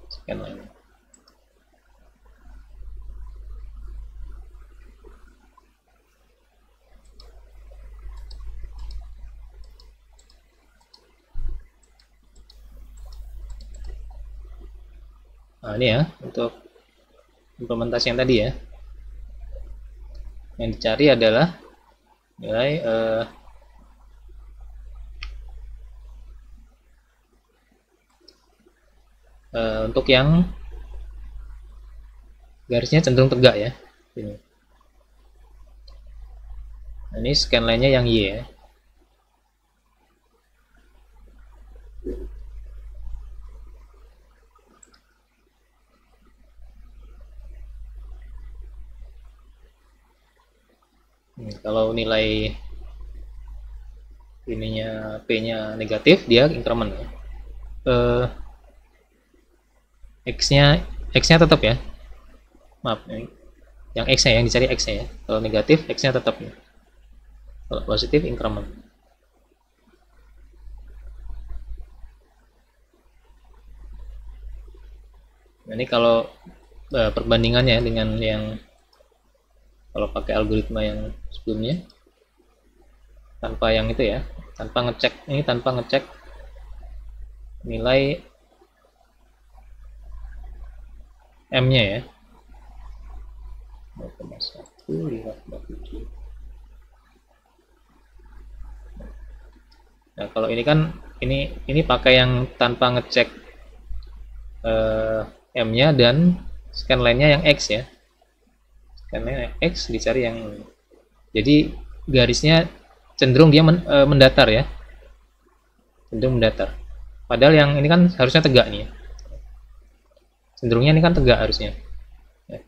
Speaker 1: scanline. Nah ini ya untuk implementasi yang tadi ya, yang dicari adalah nilai untuk yang garisnya cenderung tegak ya. Ini. Nah, ini scanline-nya yang Y ya. Kalau nilai ininya P-nya negatif, dia increment ya. X-nya tetap ya. Maaf, yang X-nya yang dicari X-nya ya. Kalau negatif, X-nya tetap ya. Kalau positif, increment. Nah, ini kalau perbandingannya dengan yang kalau pakai algoritma yang sebelumnya, tanpa yang itu ya, tanpa ngecek nilai M-nya ya. 0,1527. Nah, kalau ini kan ini pakai yang tanpa ngecek M-nya dan scanline-nya yang X ya. Scanline X dicari yang, jadi garisnya cenderung dia mendatar ya. Cenderung mendatar. Padahal yang ini kan harusnya tegak nih ya. Cenderungnya ini kan tegak harusnya ya.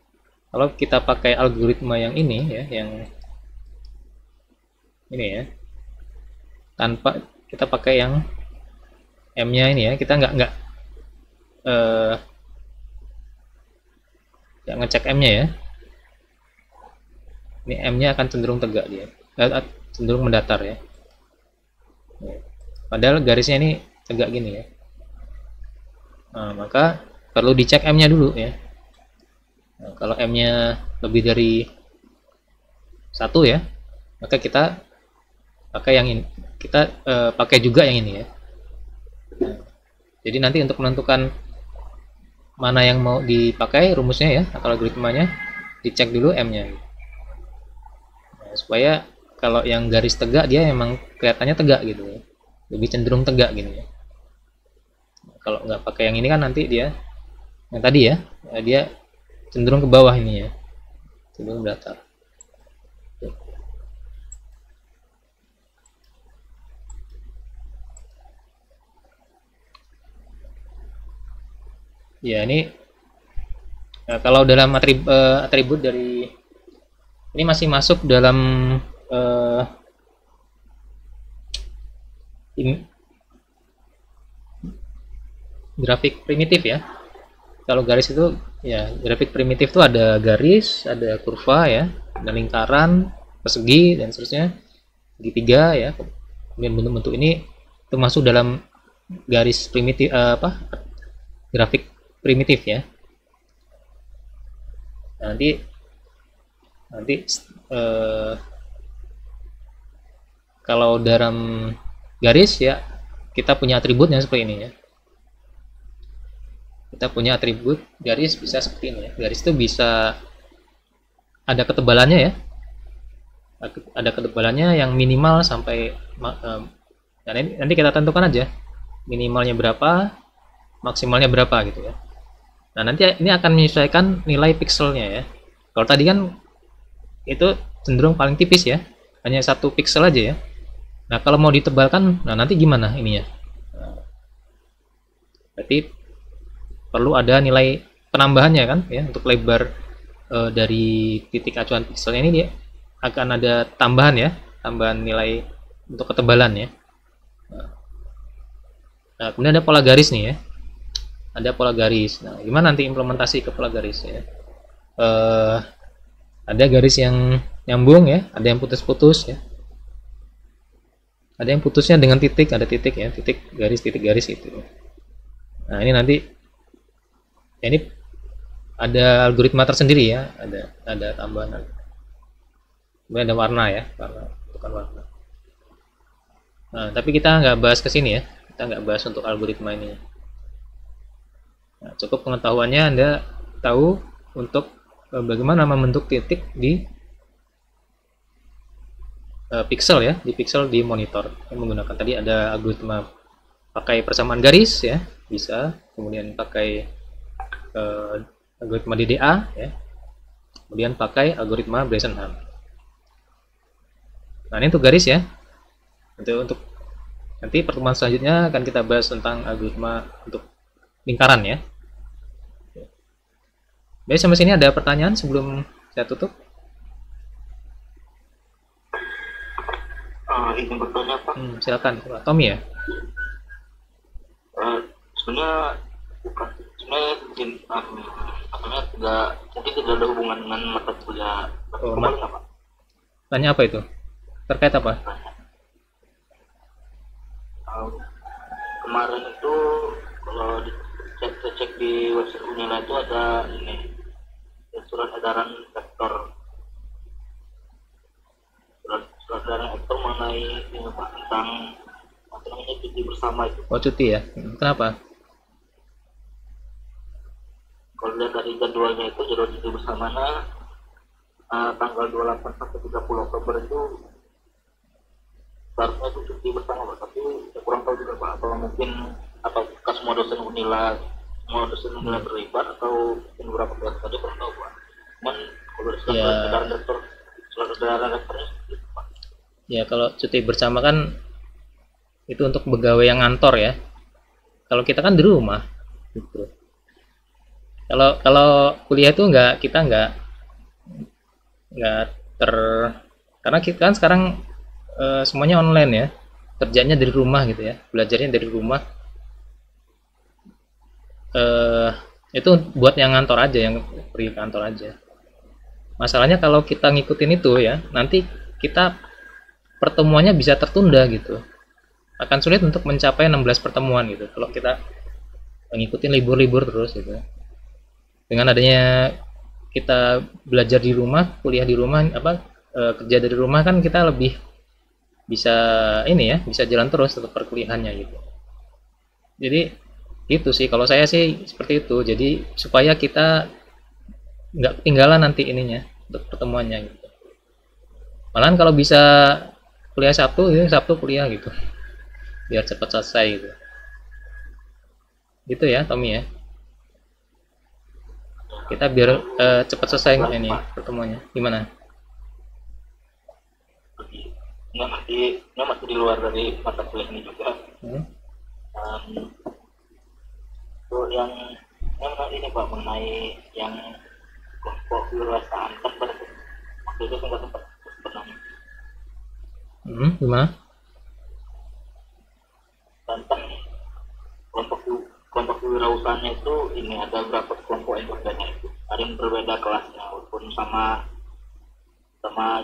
Speaker 1: Kalau kita pakai algoritma yang ini ya, yang ini ya, tanpa kita pakai yang M-nya ini ya, kita nggak ngecek M-nya ya, ini M-nya akan cenderung tegak dia, cenderung mendatar ya. Padahal garisnya ini tegak gini ya. Nah, maka perlu dicek M-nya dulu ya. Nah, kalau M-nya lebih dari 1 ya, maka kita pakai yang ini. Kita pakai juga yang ini ya. Nah, jadi nanti untuk menentukan mana yang mau dipakai rumusnya ya, atau algoritmanya, dicek dulu M-nya. Nah, supaya kalau yang garis tegak dia memang kelihatannya tegak gitu ya. Lebih cenderung tegak gini ya. Nah, kalau nggak pakai yang ini kan nanti dia yang tadi ya, dia cenderung ke bawah ini ya, cenderung datar. Ya ini kalau dalam atribut dari ini masih masuk dalam grafik primitif ya. Kalau garis itu ya, grafik primitif itu ada garis, ada kurva ya, ada lingkaran, persegi dan seterusnya, segitiga ya. Kemudian bentuk-bentuk ini termasuk dalam garis primitif grafik primitif ya. Nah, nanti kalau dalam garis ya kita punya atributnya seperti ini ya. Kita punya atribut garis bisa seperti ini ya. Garis itu bisa ada ketebalannya ya. Ada ketebalannya yang minimal sampai nanti kita tentukan aja minimalnya berapa, maksimalnya berapa gitu ya. Nah, nanti ini akan menyesuaikan nilai pixelnya ya. Kalau tadi kan itu cenderung paling tipis ya, hanya 1 pixel aja ya. Nah, kalau mau ditebalkan, nah nanti gimana ininya? Nah, berarti perlu ada nilai penambahannya kan ya, untuk lebar dari titik acuan pixelnya ini dia akan ada tambahan ya, tambahan nilai untuk ketebalan ya. Nah, kemudian ada pola garis nih ya. ada pola garis. Nah, gimana nanti implementasi ke pola garis ya? Ada garis yang nyambung ya, ada yang putus-putus ya. Ada yang putusnya dengan titik, ada titik ya, titik garis itu. Nah, ini nanti ya, ini ada algoritma tersendiri ya, ada tambahan. Kemudian ada warna ya, bukan warna. Nah, tapi kita nggak bahas ke sini ya, kita nggak bahas untuk algoritma ini. Nah, cukup pengetahuannya Anda tahu untuk bagaimana membentuk titik di pixel ya, di pixel di monitor. Yang menggunakan tadi ada algoritma pakai persamaan garis ya, bisa. Kemudian pakai algoritma DDA ya. Kemudian pakai algoritma Bresenham. Nah, ini untuk garis ya. Nanti pertemuan selanjutnya akan kita bahas tentang algoritma untuk lingkaran ya. Baik, sampai sini ada pertanyaan sebelum saya tutup?
Speaker 2: Izin bertanya Pak.
Speaker 1: Silakan Pak Tommy ya.
Speaker 2: Sebenarnya bukan, sebenarnya tidak ada hubungan dengan mata kuliah. Pak.
Speaker 1: Tanya apa itu? Terkait apa?
Speaker 2: Kemarin itu kalau cek di website Unila itu ada ini surat edaran rektor mengenai ini Pak, tentang apa namanya cuti bersama itu.
Speaker 1: Oh, cuti ya. Kenapa?
Speaker 2: Kalau lihat dari jadwalnya itu, jadwal cuti bersamanya tanggal 28 sampai 30 Oktober itu seharusnya itu cuti bersama Pak, tapi saya kurang tahu juga Pak, apakah mungkin apakah semua dosen Unila terlibat atau mungkin beberapa kelas saja, kurang tahu Pak. Cuman kalau dari surat edaran rektornya seperti itu Pak.
Speaker 1: Ya, kalau cuti bersama kan itu untuk pegawai yang ngantor ya. Kalau kita kan di rumah gitu. Kalau kuliah itu kita nggak karena kita kan sekarang semuanya online ya, kerjanya dari rumah gitu ya, belajarnya dari rumah. Itu buat yang ngantor aja, yang pergi ke kantor aja. Masalahnya kalau kita ngikutin itu ya, nanti kita pertemuannya bisa tertunda gitu. Akan sulit untuk mencapai 16 pertemuan gitu kalau kita ngikutin libur-libur terus gitu. Dengan adanya kita belajar di rumah, kuliah di rumah, kerja dari rumah, kan kita lebih bisa ini ya, bisa jalan terus tetap perkuliahannya gitu. Jadi gitu sih, kalau saya sih seperti itu. Jadi supaya kita nggak ketinggalan nanti ininya untuk pertemuannya gitu. Malahan kalau bisa kuliah Sabtu, ya Sabtu kuliah gitu, biar cepat selesai gitu. Gitu ya Tommy ya. Kita biar cepat selesai ini pertemuannya. Gimana?
Speaker 2: Masih di luar dari mata kuliah ini juga. Yang ini Pak, mengenai yang kelompok kewirausahaan kan pada waktu itu saya sempat pernah.
Speaker 1: Gimana?
Speaker 2: Tentang kelompok kewirausahaannya itu, ini ada berapa kelompok yang berbeda itu, ada yang berbeda kelasnya walaupun sama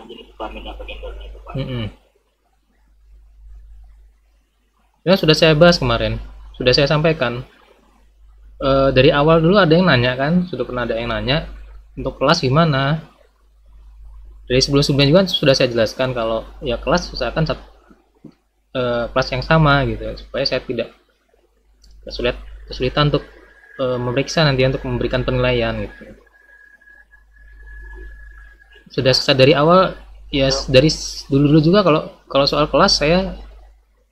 Speaker 2: jenis kelamin atau gendernya itu Pak.
Speaker 1: Ya sudah saya bahas kemarin, sudah saya sampaikan. Dari awal dulu ada yang nanya kan, sudah pernah ada yang nanya untuk kelas gimana. Dari sebelum-sebelumnya juga sudah saya jelaskan kalau ya kelas usahakan kelas yang sama gitu, supaya saya tidak kesulitan untuk memeriksa nanti untuk memberikan penilaian gitu. Sudah selesai dari awal ya, dari dulu juga kalau soal kelas saya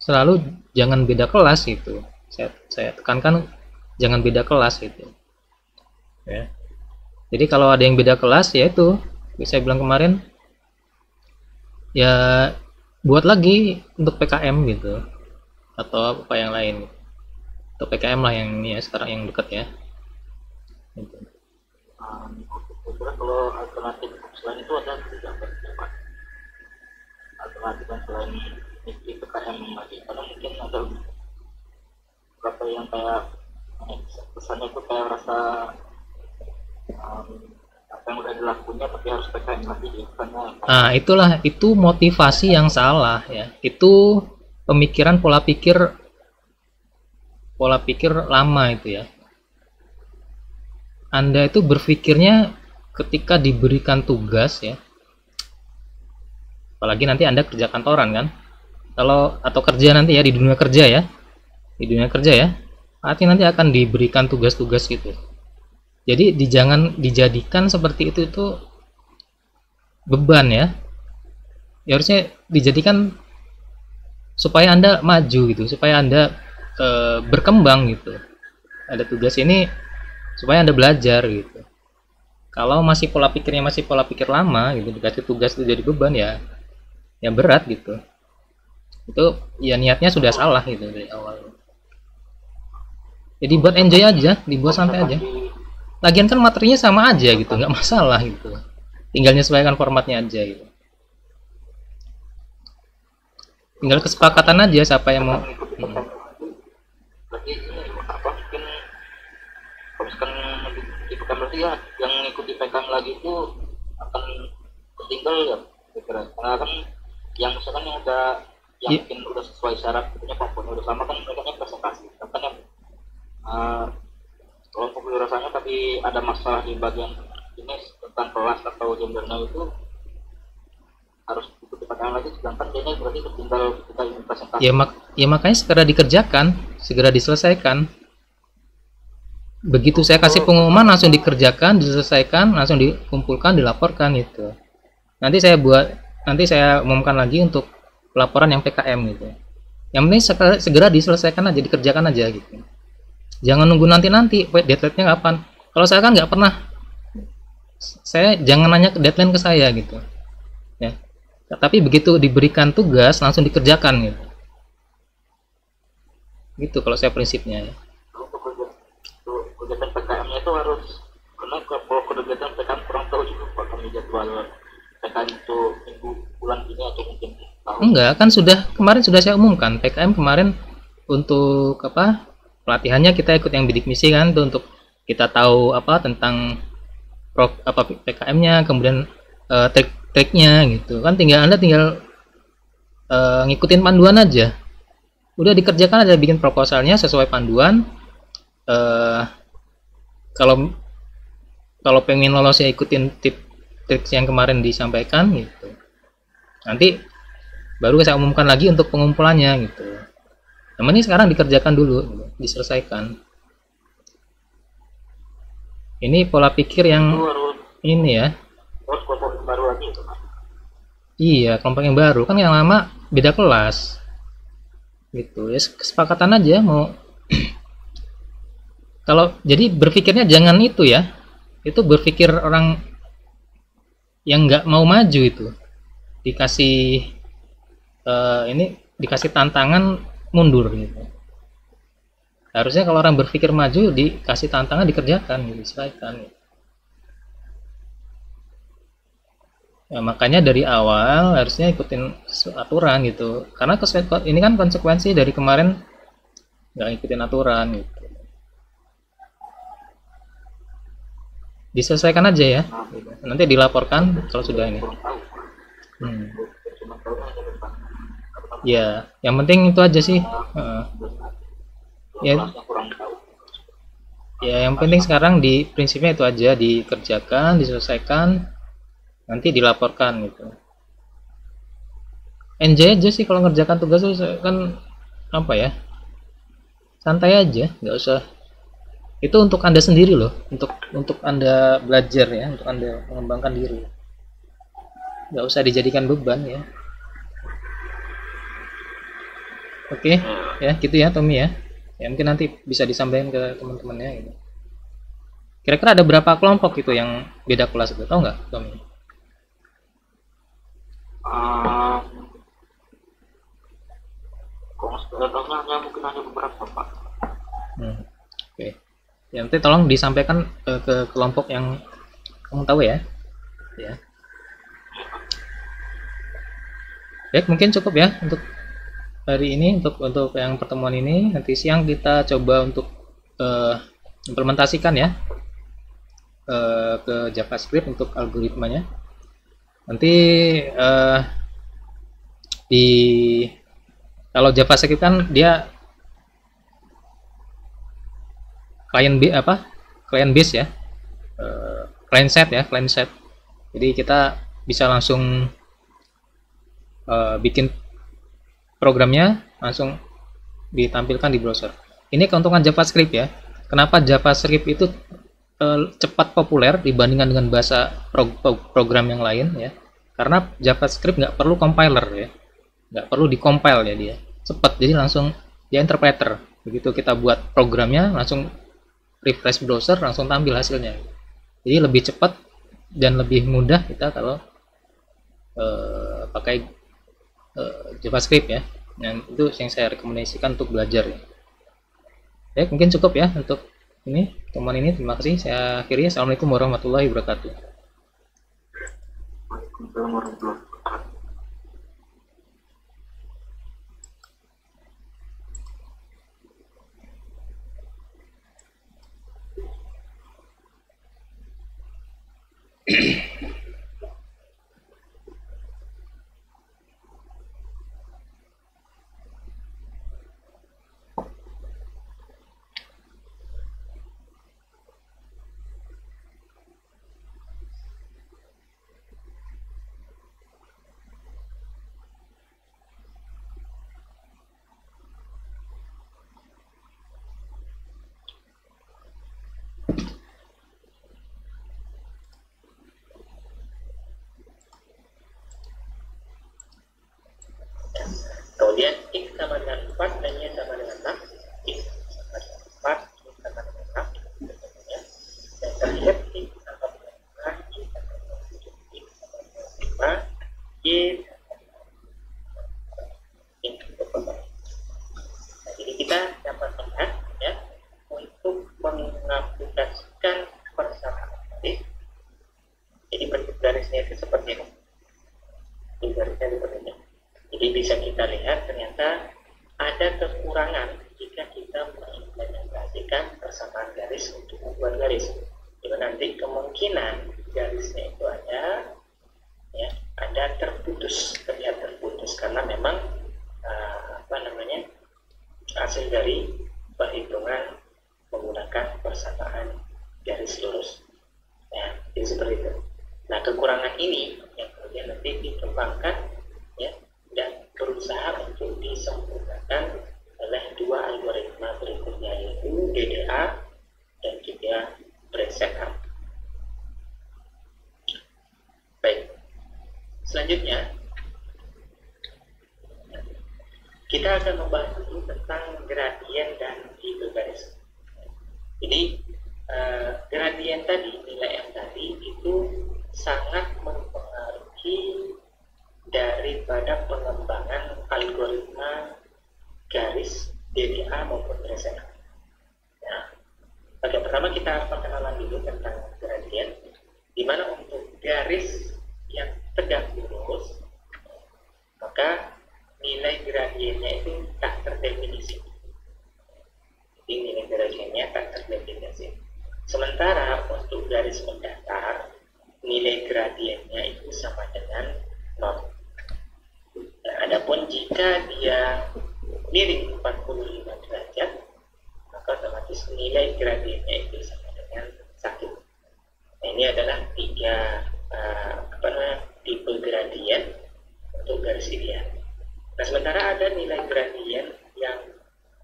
Speaker 1: selalu jangan beda kelas gitu. Saya tekankan jangan beda kelas gitu. Ya. Jadi kalau ada yang beda kelas ya itu saya bilang kemarin ya buat lagi untuk PKM gitu atau apa yang lain. Untuk PKM lah yang ini ya, sekarang yang dekat ya. Gitu.
Speaker 2: Kalau alternatif selain itu ada tidak Pak? Alternatif selain PKM lagi, karena mungkin ada beberapa yang kayak Kesannya tuh kayak rasa apa yang udah dilakukannya tapi harus PKM lagi gitu karena
Speaker 1: Nah, itu motivasi yang salah ya. Itu pemikiran pola pikir lama itu ya. Anda itu berpikirnya ketika diberikan tugas ya. Apalagi nanti Anda kerja kantoran kan. Kalau atau kerja nanti ya di dunia kerja ya. Di dunia kerja ya. Nanti akan diberikan tugas-tugas gitu. Jadi jangan dijadikan seperti itu beban ya. Ya harusnya dijadikan supaya Anda maju gitu, supaya Anda berkembang gitu. Ada tugas ini supaya Anda belajar gitu. Kalau masih pola pikirnya masih pola pikir lama gitu, dikasih tugas itu jadi beban ya berat gitu. Itu ya niatnya sudah salah gitu dari awal. Jadi buat enjoy aja, dibuat santai aja. Lagian kan materinya sama aja gitu, nggak masalah gitu. Tinggal menyesuaikan formatnya aja gitu. Tinggal kesepakatan aja siapa yang mau.
Speaker 2: berarti apa mungkin kalau misalkan di PKM berarti ya yang ngikuti PKM lagi itu akan tertinggal ya kira-kira karena kan yang misalkan yang udah yang mungkin udah sesuai syarat punya komponen udah sama kan mereka presentasi kan yang kelompok rasanya tapi ada masalah di bagian ini tentang kelas atau gendernya itu harus ikut PKM lagi sedangkan dia berarti tertinggal kita ingin presentasi
Speaker 1: Ya makanya segera dikerjakan, segera diselesaikan. Begitu saya kasih pengumuman langsung dikerjakan, diselesaikan, langsung dikumpulkan, dilaporkan gitu. Nanti saya umumkan lagi untuk pelaporan yang PKM gitu. Yang penting segera diselesaikan aja, dikerjakan aja gitu. Jangan nunggu nanti deadline-nya kapan. Kalau saya kan nggak pernah, saya jangan nanya deadline ke saya gitu ya. Tapi begitu diberikan tugas langsung dikerjakan gitu kalau saya prinsipnya ya.
Speaker 2: Kegiatan PKM-nya itu harus karena kalau kegiatan PKM kurang tahu juga Pak kami jadwal PKM itu minggu bulan ini atau mungkin tahun.
Speaker 1: Enggak, kan kemarin sudah saya umumkan PKM kemarin untuk pelatihannya kita ikut yang bidik misi kan tuh untuk kita tahu tentang PKM-nya, kemudian trik-triknya gitu kan. Anda tinggal ngikutin panduan aja, udah dikerjakan aja, bikin proposalnya sesuai panduan. Kalau pengen lolos ya ikutin trik yang kemarin disampaikan gitu. Nanti baru saya umumkan lagi untuk pengumpulannya gitu. Yang penting sekarang dikerjakan dulu gitu, diselesaikan. Ini pola pikir yang ini ya.
Speaker 2: Kelompok baru lagi itu kan?
Speaker 1: Iya, kelompok yang baru kan, yang lama beda kelas gitu ya. Kesepakatan aja mau kalau jadi berpikirnya jangan itu ya, itu berpikir orang yang nggak mau maju itu dikasih dikasih tantangan mundur gitu. Harusnya kalau orang berpikir maju dikasih tantangan dikerjakan, diselesaikan gitu. Ya, makanya dari awal harusnya ikutin aturan gitu, karena ini kan konsekuensi dari kemarin nggak ikutin aturan gitu. Diselesaikan aja ya gitu. Nanti dilaporkan kalau sudah ini. Ya yang penting itu aja sih. Ya yang penting sekarang di prinsipnya itu aja, dikerjakan, diselesaikan, nanti dilaporkan gitu. Enjoy aja sih kalau ngerjakan tugas kan santai aja, nggak usah. Itu untuk Anda sendiri loh, untuk Anda belajar ya, untuk Anda mengembangkan diri, nggak usah dijadikan beban ya. Oke, ya gitu ya Tommy ya. Ya mungkin nanti bisa disampaikan ke teman-temannya gitu. Kira-kira ada berapa kelompok itu yang beda kelas itu, tahu nggak Tommy?
Speaker 2: Kalau mungkin hanya beberapa Pak.
Speaker 1: Oke. Ya nanti tolong disampaikan ke kelompok yang kamu tahu ya. Ya. Baik, mungkin cukup ya untuk hari ini, untuk yang pertemuan ini. Nanti siang kita coba untuk implementasikan ya ke JavaScript untuk algoritmanya. Nanti di kalau JavaScript kan dia client base ya, client side. Jadi kita bisa langsung bikin programnya langsung ditampilkan di browser. Ini keuntungan JavaScript ya. Kenapa JavaScript itu cepat populer dibandingkan dengan bahasa program yang lain ya? Karena JavaScript nggak perlu compiler ya, nggak perlu dikompil ya, dia cepat, jadi langsung dia interpreter. Begitu kita buat programnya, langsung refresh browser, langsung tampil hasilnya. Jadi lebih cepat dan lebih mudah kita kalau pakai JavaScript ya. Yang itu yang saya rekomendasikan untuk belajar ya. Ya, mungkin cukup ya untuk ini teman ini. Terima kasih. Saya akhiri. Assalamualaikum warahmatullahi wabarakatuh.
Speaker 2: Waalaikumsalam warahmatullahi wabarakatuh.
Speaker 3: Kemudian X sama dengan 4 dan Y sama dengan 6. X sama dengan 4, Y sama dengan 6. Dan terakhir X sama dengan 5, Y sama dengan 7. X sama dengan 5, Y Nah, jadi kita dapat melihat ya, untuk mengaplikasikan persamaan garis. Jadi bentuk garisnya itu seperti ini. Bentuk garisnya seperti ini. Jadi bisa kita lihat ternyata ada kekurangan jika kita mengimplementasikan persamaan garis untuk membuat garis. Jadi nanti kemungkinan garisnya itu ada terlihat terputus karena memang hasil dari perhitungan menggunakan persamaan garis lurus. Ya, jadi seperti itu. Nah, kekurangan ini yang kemudian nanti dikembangkan ya, dan berusaha untuk disempurnakan oleh dua algoritma berikutnya, yaitu DDA dan juga Bresetup. Baik, selanjutnya kita akan membahas dulu tentang gradien dan tipe garis. Jadi gradien tadi, nilai M tadi itu sangat mempengaruhi daripada pengembangan algoritma garis DDA maupun Bresetup. Nah, oke, pertama kita perkenalan dulu tentang gradien, di mana untuk garis yang tegak lurus maka nilai gradiennya itu tak terdefinisi. Jadi nilai gradiennya tak terdefinisi. Sementara untuk garis mendatar, nilai gradiennya itu sama dengan 0. Nah, adapun jika dia miring 45 derajat, maka otomatis nilai gradiennya itu sama dengan 1. Nah, ini adalah tiga tipe gradien untuk garis ideal. Nah, sementara ada nilai gradien yang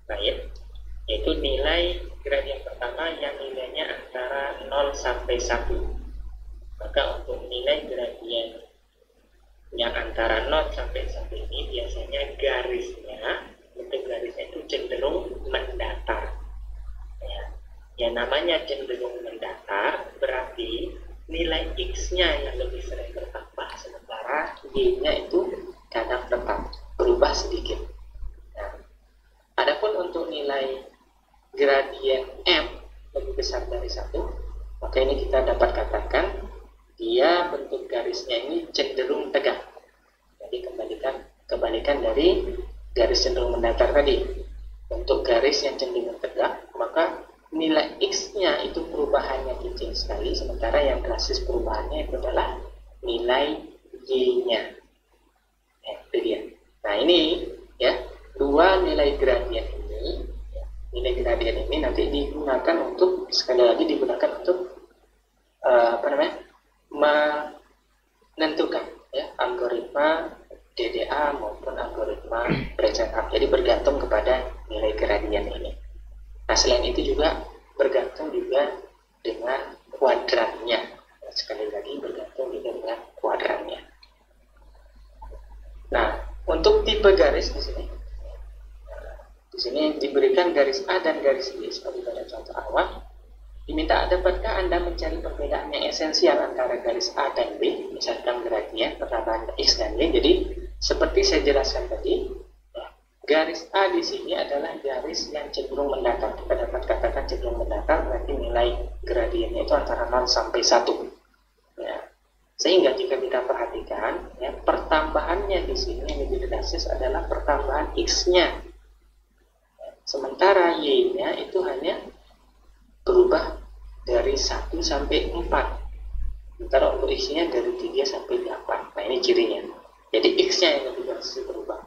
Speaker 3: lain, yaitu nilai gradien pertama yang nilainya antara 0 sampai 1. Maka untuk nilai gradien yang antara 0 sampai 1 ini biasanya bentuk garisnya itu cenderung mendatar. Ya. Yang namanya cenderung mendatar berarti nilai X-nya yang lebih sering bertambah, sementara Y-nya itu kadang tetap berubah sedikit. Nah, adapun untuk nilai gradien M lebih besar dari 1, maka ini kita dapat katakan dia bentuk garisnya ini cenderung tegak. Jadi kebalikan dari garis cenderung mendatar tadi. Untuk garis yang cenderung tegak, maka nilai X-nya itu perubahannya kecil sekali, sementara yang drastis perubahannya itu adalah nilai Y-nya. Itu dia. Nah ini ya, dua nilai gradien ini, nilai gradien ini nanti digunakan untuk, sekali lagi digunakan untuk menentukan ya algoritma DDA maupun algoritma branch up. Jadi bergantung kepada nilai gradien ini. Nah selain itu juga bergantung juga dengan kuadrannya. Sekali lagi bergantung juga dengan kuadrannya. Nah untuk tipe garis di sini diberikan garis A dan garis B seperti pada contoh awal. Diminta dapatkah Anda mencari perbedaan yang esensial antara garis A dan B, misalkan gradien pertambahan X dan Y. Jadi seperti saya jelaskan tadi, garis A di sini adalah garis yang cenderung mendatar. Kita dapat katakan cenderung mendatar, berarti nilai gradiennya itu antara 0 sampai 1. Ya. Sehingga jika kita perhatikan, ya, pertambahannya di sini yang lebih drastis adalah pertambahan X-nya. Sementara Y-nya itu hanya berubah dari 1 sampai 4. Sementara untuk X-nya dari 3 sampai 8. Nah ini cirinya. Jadi X-nya yang lebih drastis berubah.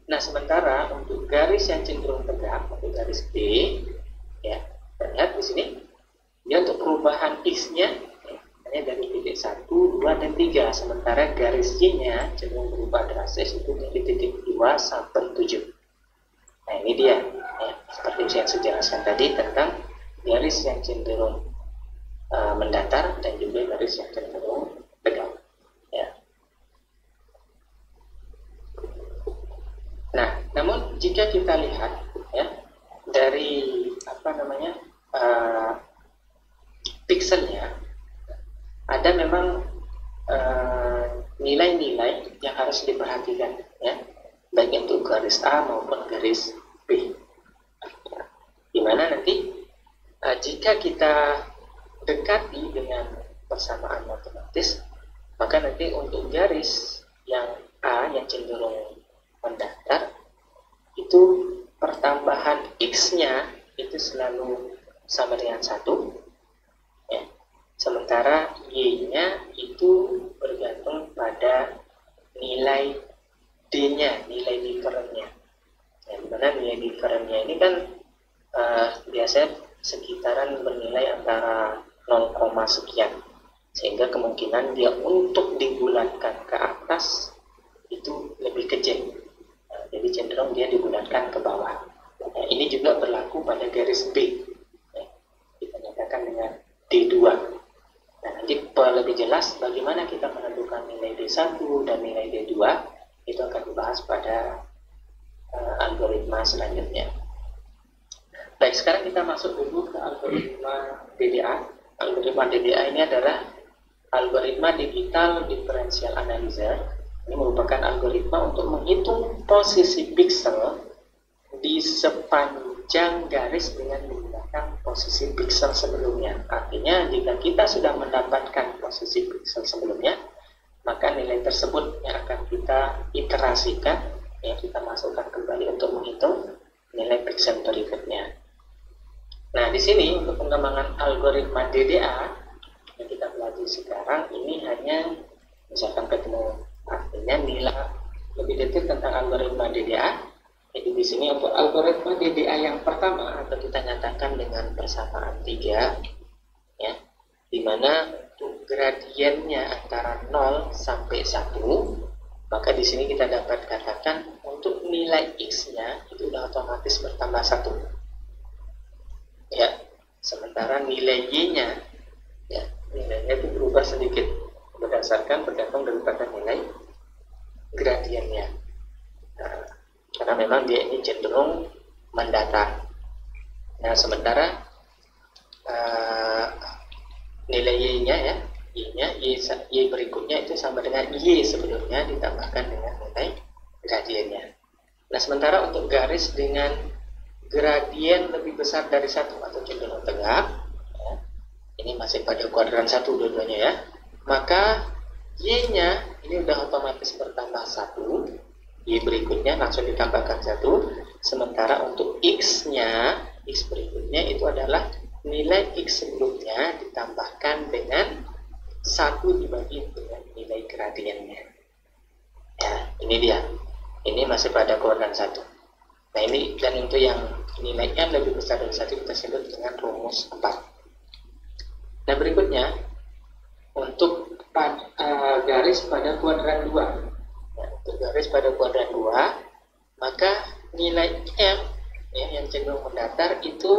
Speaker 3: Nah sementara untuk garis yang cenderung tegak atau garis B, ya, lihat di sini dia untuk perubahan X-nya hanya dari titik 1, 2, dan 3. Sementara garis Y-nya cenderung berubah drastis itu dari titik 2 sampai 7. Nah ini dia, ya, seperti yang saya jelaskan tadi tentang garis yang cenderung mendatar dan juga garis yang cenderung tegak. Ya. Nah, namun jika kita lihat ya dari pikselnya, ada memang nilai-nilai yang harus diperhatikan ya, baik untuk garis A maupun garis B. Di mana nanti jika kita dekati dengan persamaan matematis, maka nanti untuk garis yang A yang cenderung mendatar itu pertambahan X-nya itu selalu sama dengan 1 ya. Sementara Y-nya itu bergantung pada nilai D-nya, nilai difference-nya. Ya, dimana nilai difference-nya ini kan biasanya sekitaran bernilai antara 0, sekian, sehingga kemungkinan dia untuk dibulatkan ke atas itu lebih kecil. Nah, jadi cenderung dia dibulatkan ke bawah. Nah, ini juga berlaku pada garis B. Ya, kita nyatakan dengan D2. Nah, nanti lebih jelas bagaimana kita menentukan nilai D1 dan nilai D2 itu akan dibahas pada algoritma selanjutnya. Baik, sekarang kita masuk dulu ke algoritma DDA. Algoritma DDA ini adalah algoritma digital differential analyzer. Ini merupakan algoritma untuk menghitung posisi piksel di sepanjang garis dengan menggunakan posisi piksel sebelumnya. Artinya, jika kita sudah mendapatkan posisi piksel sebelumnya, maka nilai tersebut yang akan kita iterasikan, yang kita masukkan kembali untuk menghitung nilai piksel berikutnya. Nah, di sini untuk pengembangan algoritma DDA yang kita pelajari sekarang ini hanya misalkan ketemu artinya nilai lebih detail tentang algoritma DDA. Jadi di sini untuk algoritma DDA yang pertama atau kita nyatakan dengan persamaan 3 ya, di mana untuk gradiennya antara 0 sampai 1, maka di sini kita dapat katakan untuk nilai X-nya itu sudah otomatis bertambah 1. Ya, sementara nilai Y-nya ya, nilainya itu berubah sedikit berdasarkan bergantung daripada nilai gradiennya. Nah, karena memang dia ini cenderung mendatar. Nah, sementara nilai Y-nya ya, Y berikutnya itu sama dengan Y sebelumnya ditambahkan dengan nilai gradiennya. Nah, sementara untuk garis dengan gradien lebih besar dari 1 atau cenderung tegak ya, ini masih pada kuadran 1 dua-duanya ya, maka Y-nya ini udah otomatis bertambah 1, Y berikutnya langsung ditambahkan 1, sementara untuk X-nya, X berikutnya itu adalah nilai X sebelumnya ditambahkan dengan 1 dibagi dengan nilai gradiennya. Ya, ini dia. Ini masih pada kuadran 1. Nah, ini dan untuk yang nilainya lebih besar dari 1 kita sebut dengan rumus 4. Nah, berikutnya untuk garis pada kuadran 2. Nah, untuk garis pada kuadran 2, maka nilai M ya, yang cenderung mendatar itu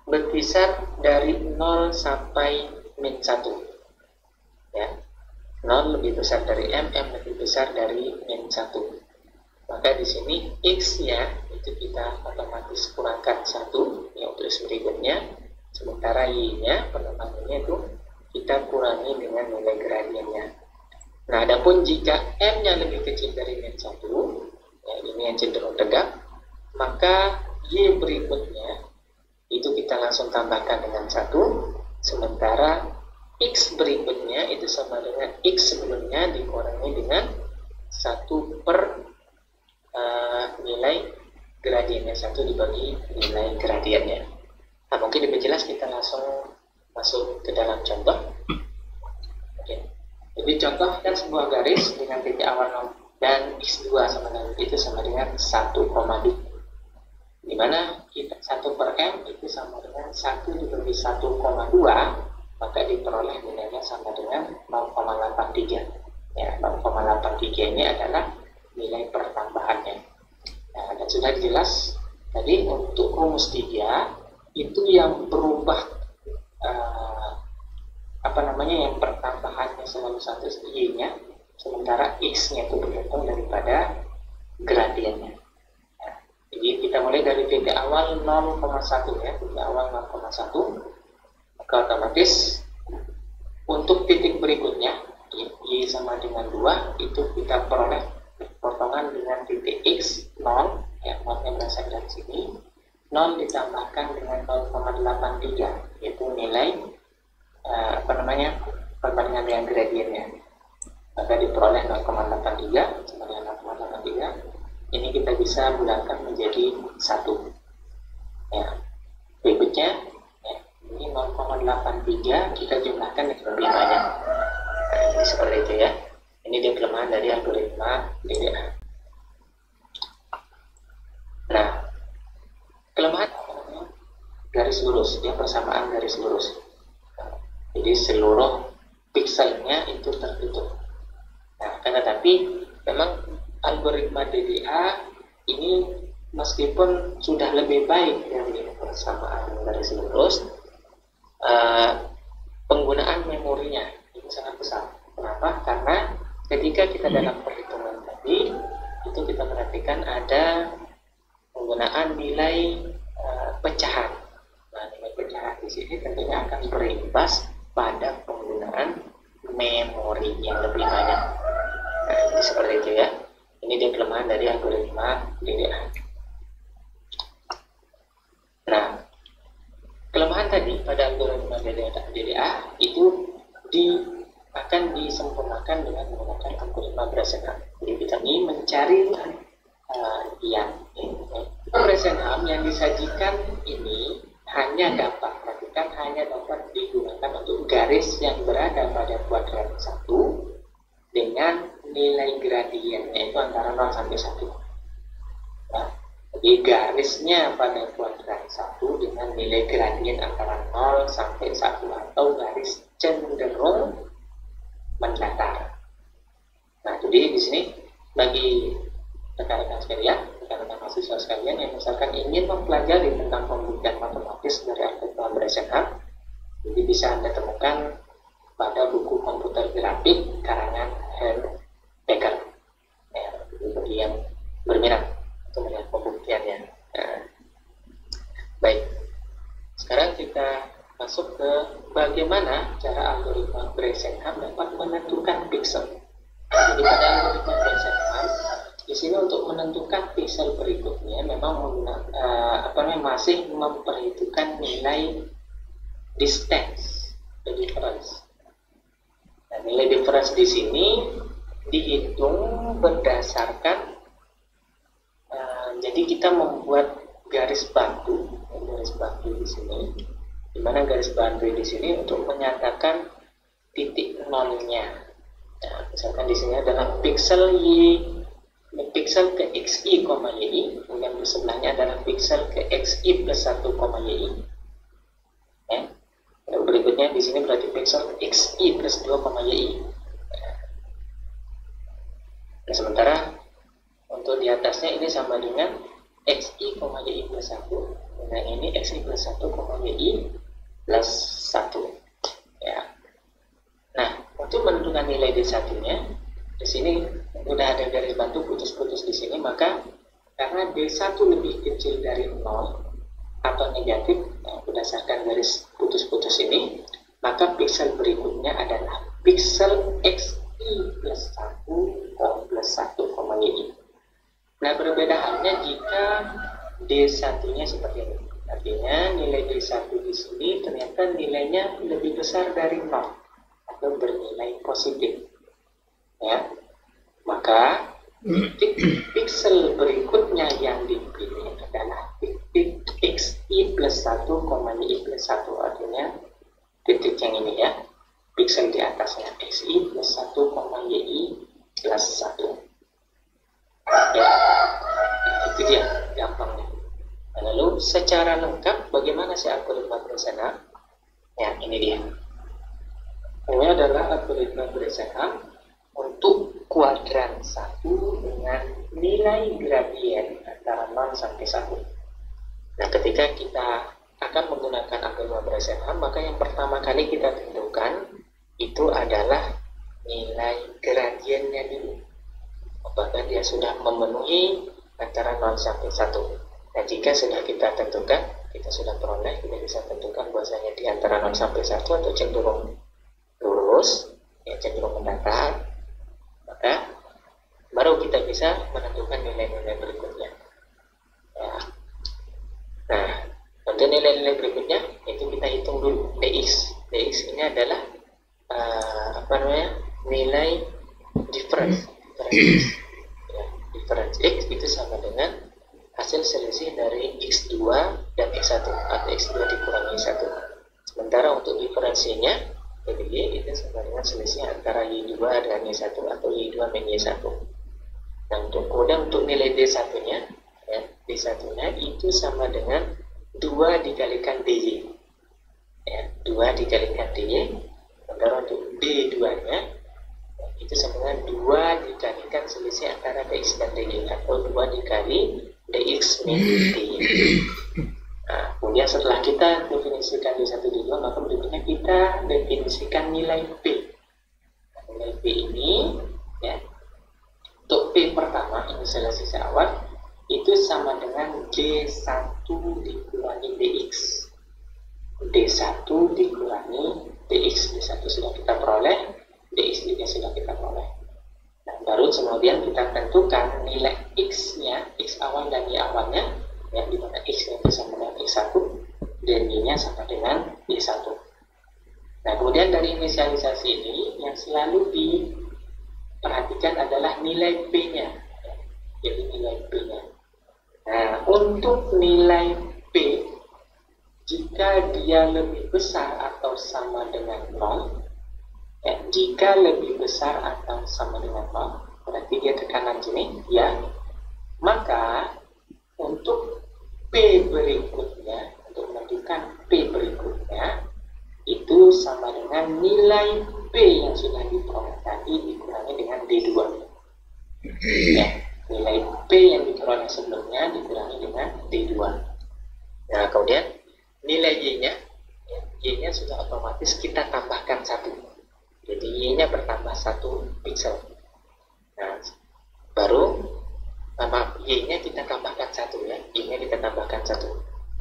Speaker 3: berkisar dari 0 sampai min 1. Ya. 0 lebih besar dari M lebih besar dari min 1. Maka di sini X-nya itu kita otomatis kurangkan 1 ya, untuk berikutnya. Sementara Y-nya, penambahannya itu kita kurangi dengan nilai gradiennya. Nah, adapun jika M-nya lebih kecil dari min 1, ya, ini yang cenderung tegak, maka Y berikutnya itu kita langsung tambahkan dengan 1, sementara X berikutnya itu sama dengan X sebelumnya dikurangi dengan 1 per nilai gradiennya, 1 dibagi nilai gradiennya. Nah, mungkin lebih jelas kita langsung masuk ke dalam contoh. Oke. Jadi contoh kan sebuah garis dengan titik awal 0 dan X2 sama dengan itu sama dengan 1,2. Di mana kita 1 per M itu sama dengan 1 dibagi 1,2, maka diperoleh nilainya sama dengan 0,83. Ya, 0,83 ini adalah nilai pertambahannya. Nah, dan sudah jelas tadi untuk rumus 3 itu yang berubah yang pertambahannya selalu 1 Y-nya, sementara X-nya itu bergantung daripada gradiennya. Jadi kita mulai dari titik awal 0,1 ya, titik awal 0,1, maka otomatis untuk titik berikutnya Y sama dengan 2 itu kita peroleh potongan dengan titik X 0 ya, 0 yang berasal dari sini, 0 ditambahkan dengan 0,83 yaitu nilai perbandingan dengan gradiennya, maka diperoleh 0,83 sama dengan 0,83. Ini kita bisa bulatkan menjadi 1 ya. Berikutnya ya, ini 0,83 kita jumlahkan dengan lebih banyak. Nah, ini seperti itu ya. Ini dia kelemahan dari algoritma DDA. Nah, kelemahan garis lurus ya, persamaan garis lurus. Jadi seluruh pikselnya itu tertutup. Nah, tetapi memang algoritma DDA ini meskipun sudah lebih baik dari persamaan garis lurus, penggunaan memorinya ini sangat besar. Kenapa? Karena ketika kita dalam perhitungan tadi itu kita perhatikan ada penggunaan nilai pecahan. Nah, nilai pecahan di sini tentunya akan berimbas pada penggunaan memori yang lebih banyak. Nah, jadi seperti itu ya. Ini dia kelemahan dari algoritma DDA. Nah, kelemahan tadi pada algoritma DDA itu akan disempurnakan dengan menggunakan algoritma Bresenham. Jadi kita ini mencari Bresenham yang disajikan ini hanya dapat digunakan untuk garis yang berada pada kuadran 1 dengan nilai gradiennya itu antara 0 sampai 1. Nah, jadi garisnya pada kuadran 1 dengan nilai gradien antara 0 sampai 1 atau garis cenderung mendatar. Nah, jadi di sini bagi rekan-rekan sekalian, rekan-rekan mahasiswa sekalian yang misalkan ingin mempelajari tentang pembuktian matematis dari algoritma Bresenham, jadi bisa Anda temukan pada buku komputer grafik karangan Herr Becker. Ya, bagi yang berminat untuk melihat pembuktiannya. Nah, baik, sekarang kita masuk ke bagaimana cara algoritma Bresenham dapat menentukan piksel. Jadi pada algoritma Bresenham di sini untuk menentukan piksel berikutnya memang masih memperhitungkan nilai distance, the difference. Nah, nilai difference di sini dihitung berdasarkan jadi kita membuat garis batu di sini di mana garis boundary di sini untuk menyatakan titik nolnya. Nah, misalkan di sini adalah piksel piksel ke xi, yi, kemudian di sebelahnya adalah piksel ke xi plus 1, yi. Ya. Dan berikutnya di sini berarti piksel xi plus 2, yi. Nah, sementara untuk di atasnya ini sama dengan xi, yi plus 1. Nah, ini xi plus 1, yi plus 1. Ya. Nah, untuk menentukan nilai D1-nya, di sini sudah ada garis bantu putus-putus di sini, maka karena D1 lebih kecil dari 0 atau negatif, berdasarkan garis putus-putus ini, maka piksel berikutnya adalah piksel xi plus 1 plus 1, yi. Nah, berbeda halnya jika D1-nya seperti ini. Artinya nilai D1 di sini ternyata nilainya lebih besar dari 0 atau bernilai positif. Ya. Maka titik piksel berikutnya yang dipilih adalah titik xi plus 1, yi plus 1. Artinya titik yang ini ya, piksel di atasnya xi plus 1, yi plus 1. Ya, itu dia gampangnya. Lalu secara lengkap bagaimana sih algoritma berencana? Ya, ini dia. Ini adalah algoritma berencana untuk kuadran 1 dengan nilai gradien antara 0 sampai 1. Nah, ketika kita akan menggunakan algoritma berencana, maka yang pertama kali kita tentukan itu adalah nilai gradiennya dulu. Apakah dia sudah memenuhi antara 0 sampai 1. Nah, jika sudah kita tentukan, kita sudah peroleh, kita bisa tentukan bahwasanya di antara 0 sampai 1 atau cenderung lurus, ya cenderung mendatar, maka baru kita bisa menentukan nilai-nilai berikutnya. Ya. Nah, untuk nilai-nilai berikutnya itu kita hitung dulu dx. Dx ini adalah nilai difference. Ya, difference x itu sama dengan hasil selisih dari x2 dan x1 atau x2 dikurangi 1. Sementara untuk diferensinya dari y itu sama dengan selisih antara y2 dan y1 atau y2 min y1. Nah, kemudian untuk nilai d1-nya, ya, d1-nya itu sama dengan 2 dikalikan dy. Ya, 2 dikalikan dy. Sementara untuk d2-nya itu sama dengan 2 dikalikan selisih antara dx dan dy atau 2 dikali dx min dy. Nah, kemudian setelah kita definisikan D1 D2, maka berikutnya kita definisikan nilai P. Nah, nilai P ini, ya, untuk P pertama, inisialisasi awal, itu sama dengan D1 dikurangi dx. D1 dikurangi dx. D1 sudah kita peroleh, dx juga sudah kita peroleh. Nah, baru kemudian kita tentukan nilai x-nya, x awal dan y awalnya, ya, di mana x itu sama dengan x1 dan y-nya sama dengan y1. Nah, kemudian dari inisialisasi ini yang selalu diperhatikan adalah nilai p-nya, ya. Jadi nilai p-nya. Nah, untuk nilai p, jika dia lebih besar atau sama dengan 0, ya, jika lebih besar atau sama dengan 0, berarti dia ke kanan sini, ya. Maka untuk P berikutnya, untuk menentukan P berikutnya, itu sama dengan nilai P yang sudah diperoleh tadi dikurangi dengan D2. Ya, nilai P yang diperoleh sebelumnya dikurangi dengan D2. Nah, kemudian nilai Y-nya, ya, Y-nya sudah otomatis kita tambahkan 1. Jadi Y-nya bertambah 1 piksel. Nah, baru Y-nya kita tambahkan 1, ya. Y-nya kita tambahkan 1.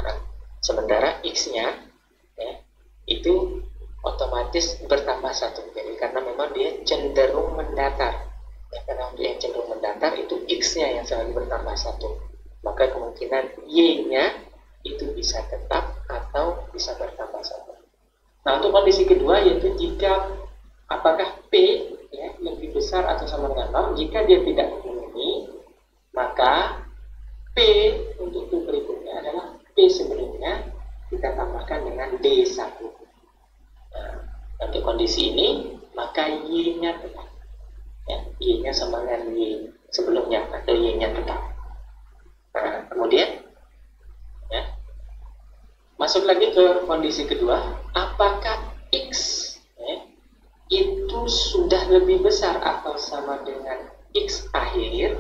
Speaker 3: Nah, sementara X-nya, ya, itu otomatis bertambah 1. Jadi karena memang dia cenderung mendatar. Ya, karena untuk yang cenderung mendatar itu X-nya yang selalu bertambah 1. Maka kemungkinan Y-nya itu bisa tetap atau bisa bertambah 1. Nah, untuk kondisi kedua yaitu jika apakah P, ya, lebih besar atau sama dengan 0, jika dia tidak memenuhi, maka P untuk P berikutnya adalah P sebelumnya kita tambahkan dengan D1. Nah, untuk kondisi ini maka Y-nya tetap, ya, Y-nya sama dengan Y sebelumnya atau Y-nya tetap. Nah, kemudian ya, masuk lagi ke kondisi kedua, apakah X ya, itu sudah lebih besar atau sama dengan X akhir?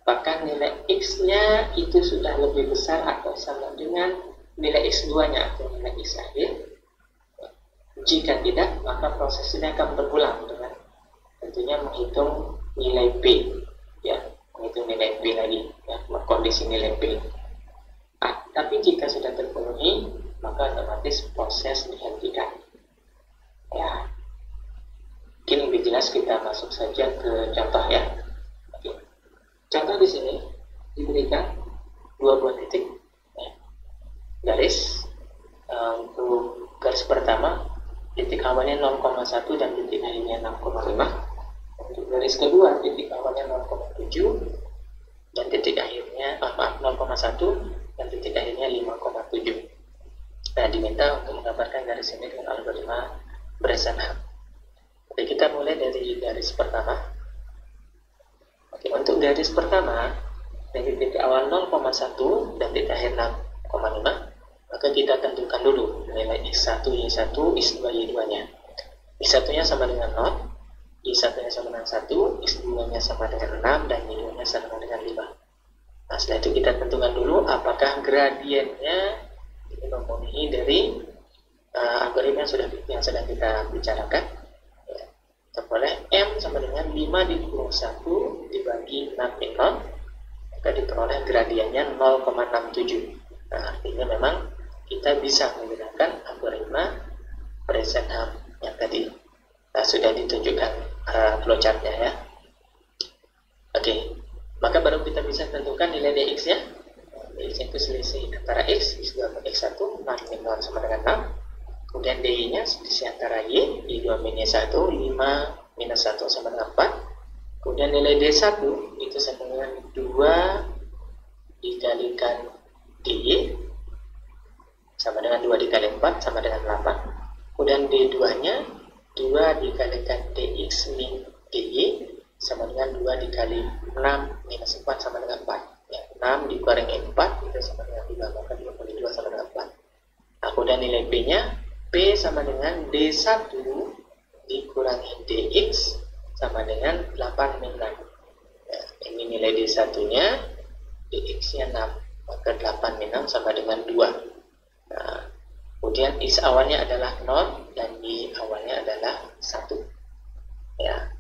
Speaker 3: Apakah nilai X-nya itu sudah lebih besar atau sama dengan nilai X2-nya atau nilai X akhir? Jika tidak, maka proses ini akan berulang dengan tentunya menghitung nilai P, ya, menghitung nilai P lagi, ya, kondisi nilai P. Tapi jika sudah terpenuhi, maka otomatis proses dihentikan. Ya, mungkin lebih jelas kita masuk saja ke contoh ya. Oke. Contoh di sini diberikan dua buah titik, ya, garis. Untuk garis pertama, titik awalnya 0,1 dan titik akhirnya 6,5. Untuk garis kedua, titik awalnya 0,7 dan titik akhirnya 0,1 dan titik akhirnya 5,7. Nah, diminta untuk menggambarkan garis ini dengan algoritma Bresenham. Jadi kita mulai dari garis pertama. Oke, untuk garis pertama dari titik awal 0,1 dan titik akhir 6,5, maka kita tentukan dulu nilai X1, Y1, X2, Y2-nya. X1-nya sama dengan 0, Y1-nya sama dengan 1, X2-nya sama dengan 6, dan Y2-nya sama dengan 5. Nah, setelah itu kita tentukan dulu apakah gradiennya ini memenuhi dari algoritma yang sedang kita bicarakan. Ya, kita boleh M sama dengan 5 dikurung 1 dibagi 6 min 0, maka diperoleh gradiennya 0,67. Nah, artinya memang kita bisa menggunakan algoritma Bresenham yang tadi sudah ditunjukkan flowchartnya ya. Oke, maka baru kita bisa tentukan nilai dx nya. Dx itu selisih antara x, x2 dan x1, 6 min 0 sama dengan 6. Kemudian dy nya selisih antara y, y2 min y1, 5 minus 1 sama dengan 4. Kemudian nilai d1 itu sama dengan 2 dikalikan dy sama dengan 2 dikali 4 sama dengan 8. Kemudian D2-nya 2 dikalikan dx min dy sama dengan 2 dikali 6 minus 4 sama dengan 4. Ya, 6 dikurangi 4 itu sama dengan 5, maka 22 sama dengan 4. Nah, kemudian nilai P-nya, P sama dengan D1 dikurangi dx sama dengan 8 min 6. Ya, ini nilai D1-nya, dx-nya 6, maka 8 min 6 sama dengan 2. Nah, kemudian X awalnya adalah 0 dan Y awalnya adalah 1. Ya.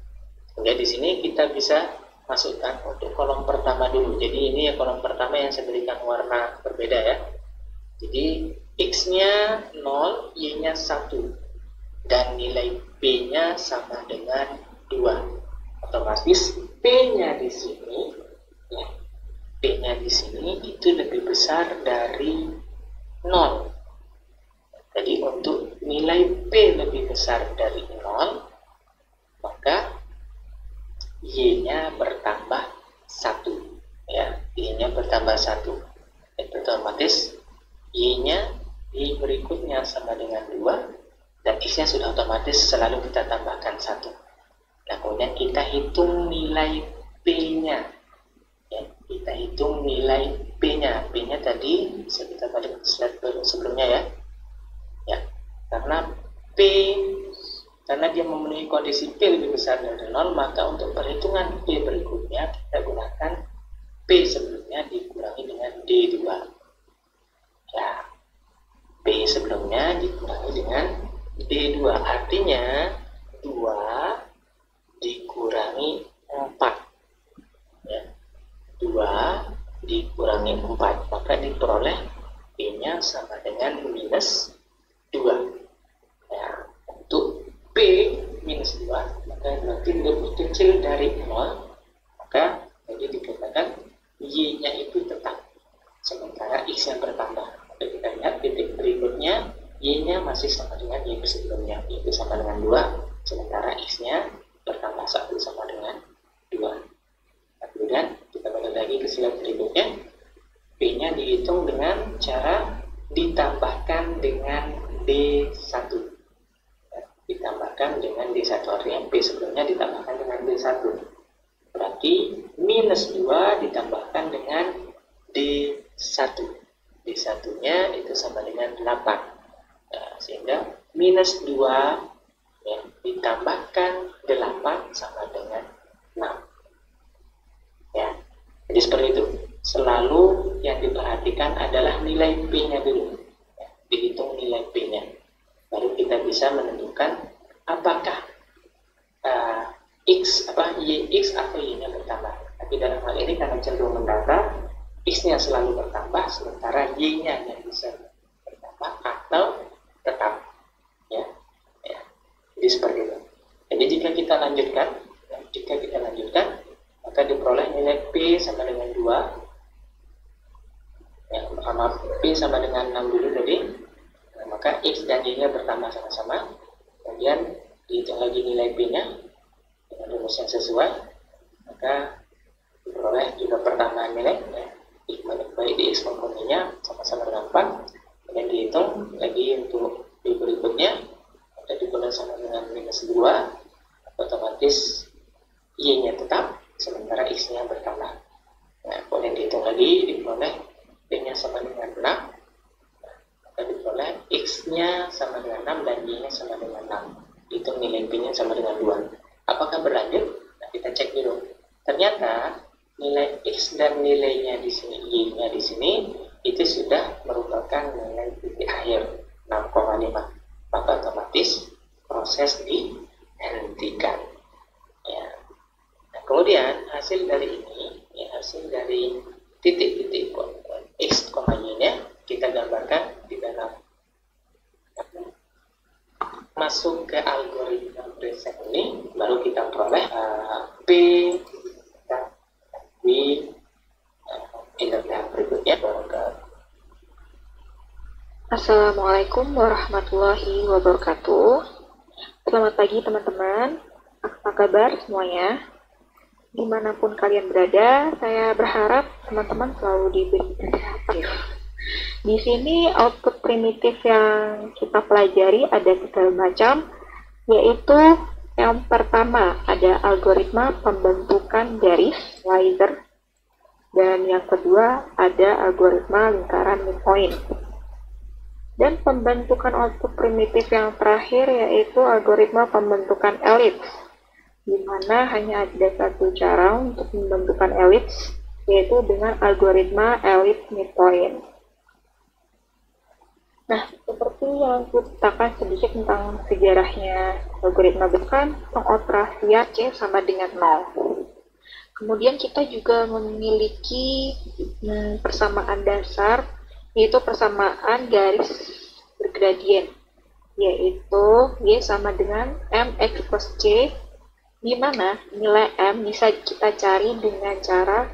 Speaker 3: Kemudian di sini kita bisa masukkan untuk kolom pertama dulu. Jadi ini ya kolom pertama yang saya berikan warna berbeda ya. Jadi X-nya 0, Y-nya 1 dan nilai P-nya sama dengan 2. Otomatis P-nya di sini ya, P-nya di sini itu lebih besar dari 0. Jadi untuk nilai P lebih besar dari 0, maka Y-nya bertambah 1. Ya, Y-nya bertambah 1. Itu otomatis Y-nya Y berikutnya sama dengan 2 dan X-nya sudah otomatis selalu kita tambahkan 1. Nah, kemudian kita hitung nilai P-nya. Ya, kita hitung nilai P-nya. P-nya tadi kita balik ke slide sebelumnya ya. Ya, karena dia memenuhi kondisi P lebih besar dari 0, maka untuk perhitungan P berikutnya kita gunakan P sebelumnya dikurangi dengan D2. Ya, P sebelumnya dikurangi dengan D2, artinya 2 dikurangi 4. Ya, 2 dikurangi 4, maka diperoleh P-nya sama dengan minus 2. Ya, untuk P minus 2, maka berarti lebih kecil dari 0, maka jadi dikatakan Y-nya itu tetap, sementara X yang bertambah. Maka kita lihat titik berikutnya, Y-nya masih sama dengan Y sebelumnya, yaitu sama dengan 2, sementara X-nya bertambah 1 sama dengan 2. Nah, kemudian kita balik lagi ke slide berikutnya. P-nya dihitung dengan cara ditambahkan dengan D1. Ditambahkan dengan D1, artinya P sebelumnya ditambahkan dengan D1. Berarti minus 2 ditambahkan dengan D1. D1-nya itu sama dengan 8. Nah, sehingga minus 2 ya, ditambahkan 8 sama dengan 6. Ya, jadi seperti itu. Selalu yang diperhatikan adalah nilai P-nya dulu. Ya, dihitung nilai P-nya. Baru kita bisa menentukan apakah X atau Y-nya bertambah. Tapi dalam hal ini karena cenderung mendata, X-nya selalu bertambah, sementara Y-nya yang bisa bertambah atau tetap. Ya. Jadi seperti itu. Jadi jika kita lanjutkan, maka diperoleh nilai P sama dengan 2. Ya, pertama P sama dengan 6 dulu tadi. Nah, maka X dan Y-nya bertambah sama-sama. Kemudian dihitung lagi nilai P-nya dengan rumus yang sesuai. Maka diperoleh juga pertambahan nilai. Ya, baik di X maupun Y-nya sama-sama dengan 4. Kemudian dihitung lagi untuk di berikutnya. Maka diperoleh sama dengan minus 2. Otomatis Y-nya tetap, sementara X-nya bertambah. Nah, kemudian dihitung lagi, diperoleh P-nya sama dengan 6. Maka diperoleh X-nya sama dengan 6 dan Y-nya sama dengan 6. Dihitung nilai P-nya sama dengan 2. Apakah berlanjut? Nah, kita cek dulu. Ternyata nilai X dan nilainya di sini, Y-nya di sini, itu sudah merupakan nilai titik akhir 6,5. Maka otomatis proses dihentikan. Ya. Nah, kemudian hasil dari ini, ya, hasil dari titik-titik X, Y-nya kita gambarkan di dalam. Masuk ke algoritma preset ini, baru kita peroleh P dan W tahap berikutnya.
Speaker 4: Assalamualaikum warahmatullahi wabarakatuh. Selamat pagi teman-teman. Apa kabar semuanya? Dimanapun kalian berada, saya berharap teman-teman selalu diberi kesehatan. Di sini output primitif yang kita pelajari ada 3 macam, yaitu yang pertama ada algoritma pembentukan garis slider, dan yang kedua ada algoritma lingkaran midpoint. Dan pembentukan output primitif yang terakhir yaitu algoritma pembentukan elips, di mana hanya ada satu cara untuk membentukkan elips, yaitu dengan algoritma elips midpoint. Nah, seperti yang kita sedikit tentang sejarahnya algoritma bentukan, pengoperasian C sama dengan 0. Kemudian kita juga memiliki persamaan dasar, yaitu persamaan garis bergradien, yaitu Y sama dengan MX plus C, di mana nilai M bisa kita cari dengan cara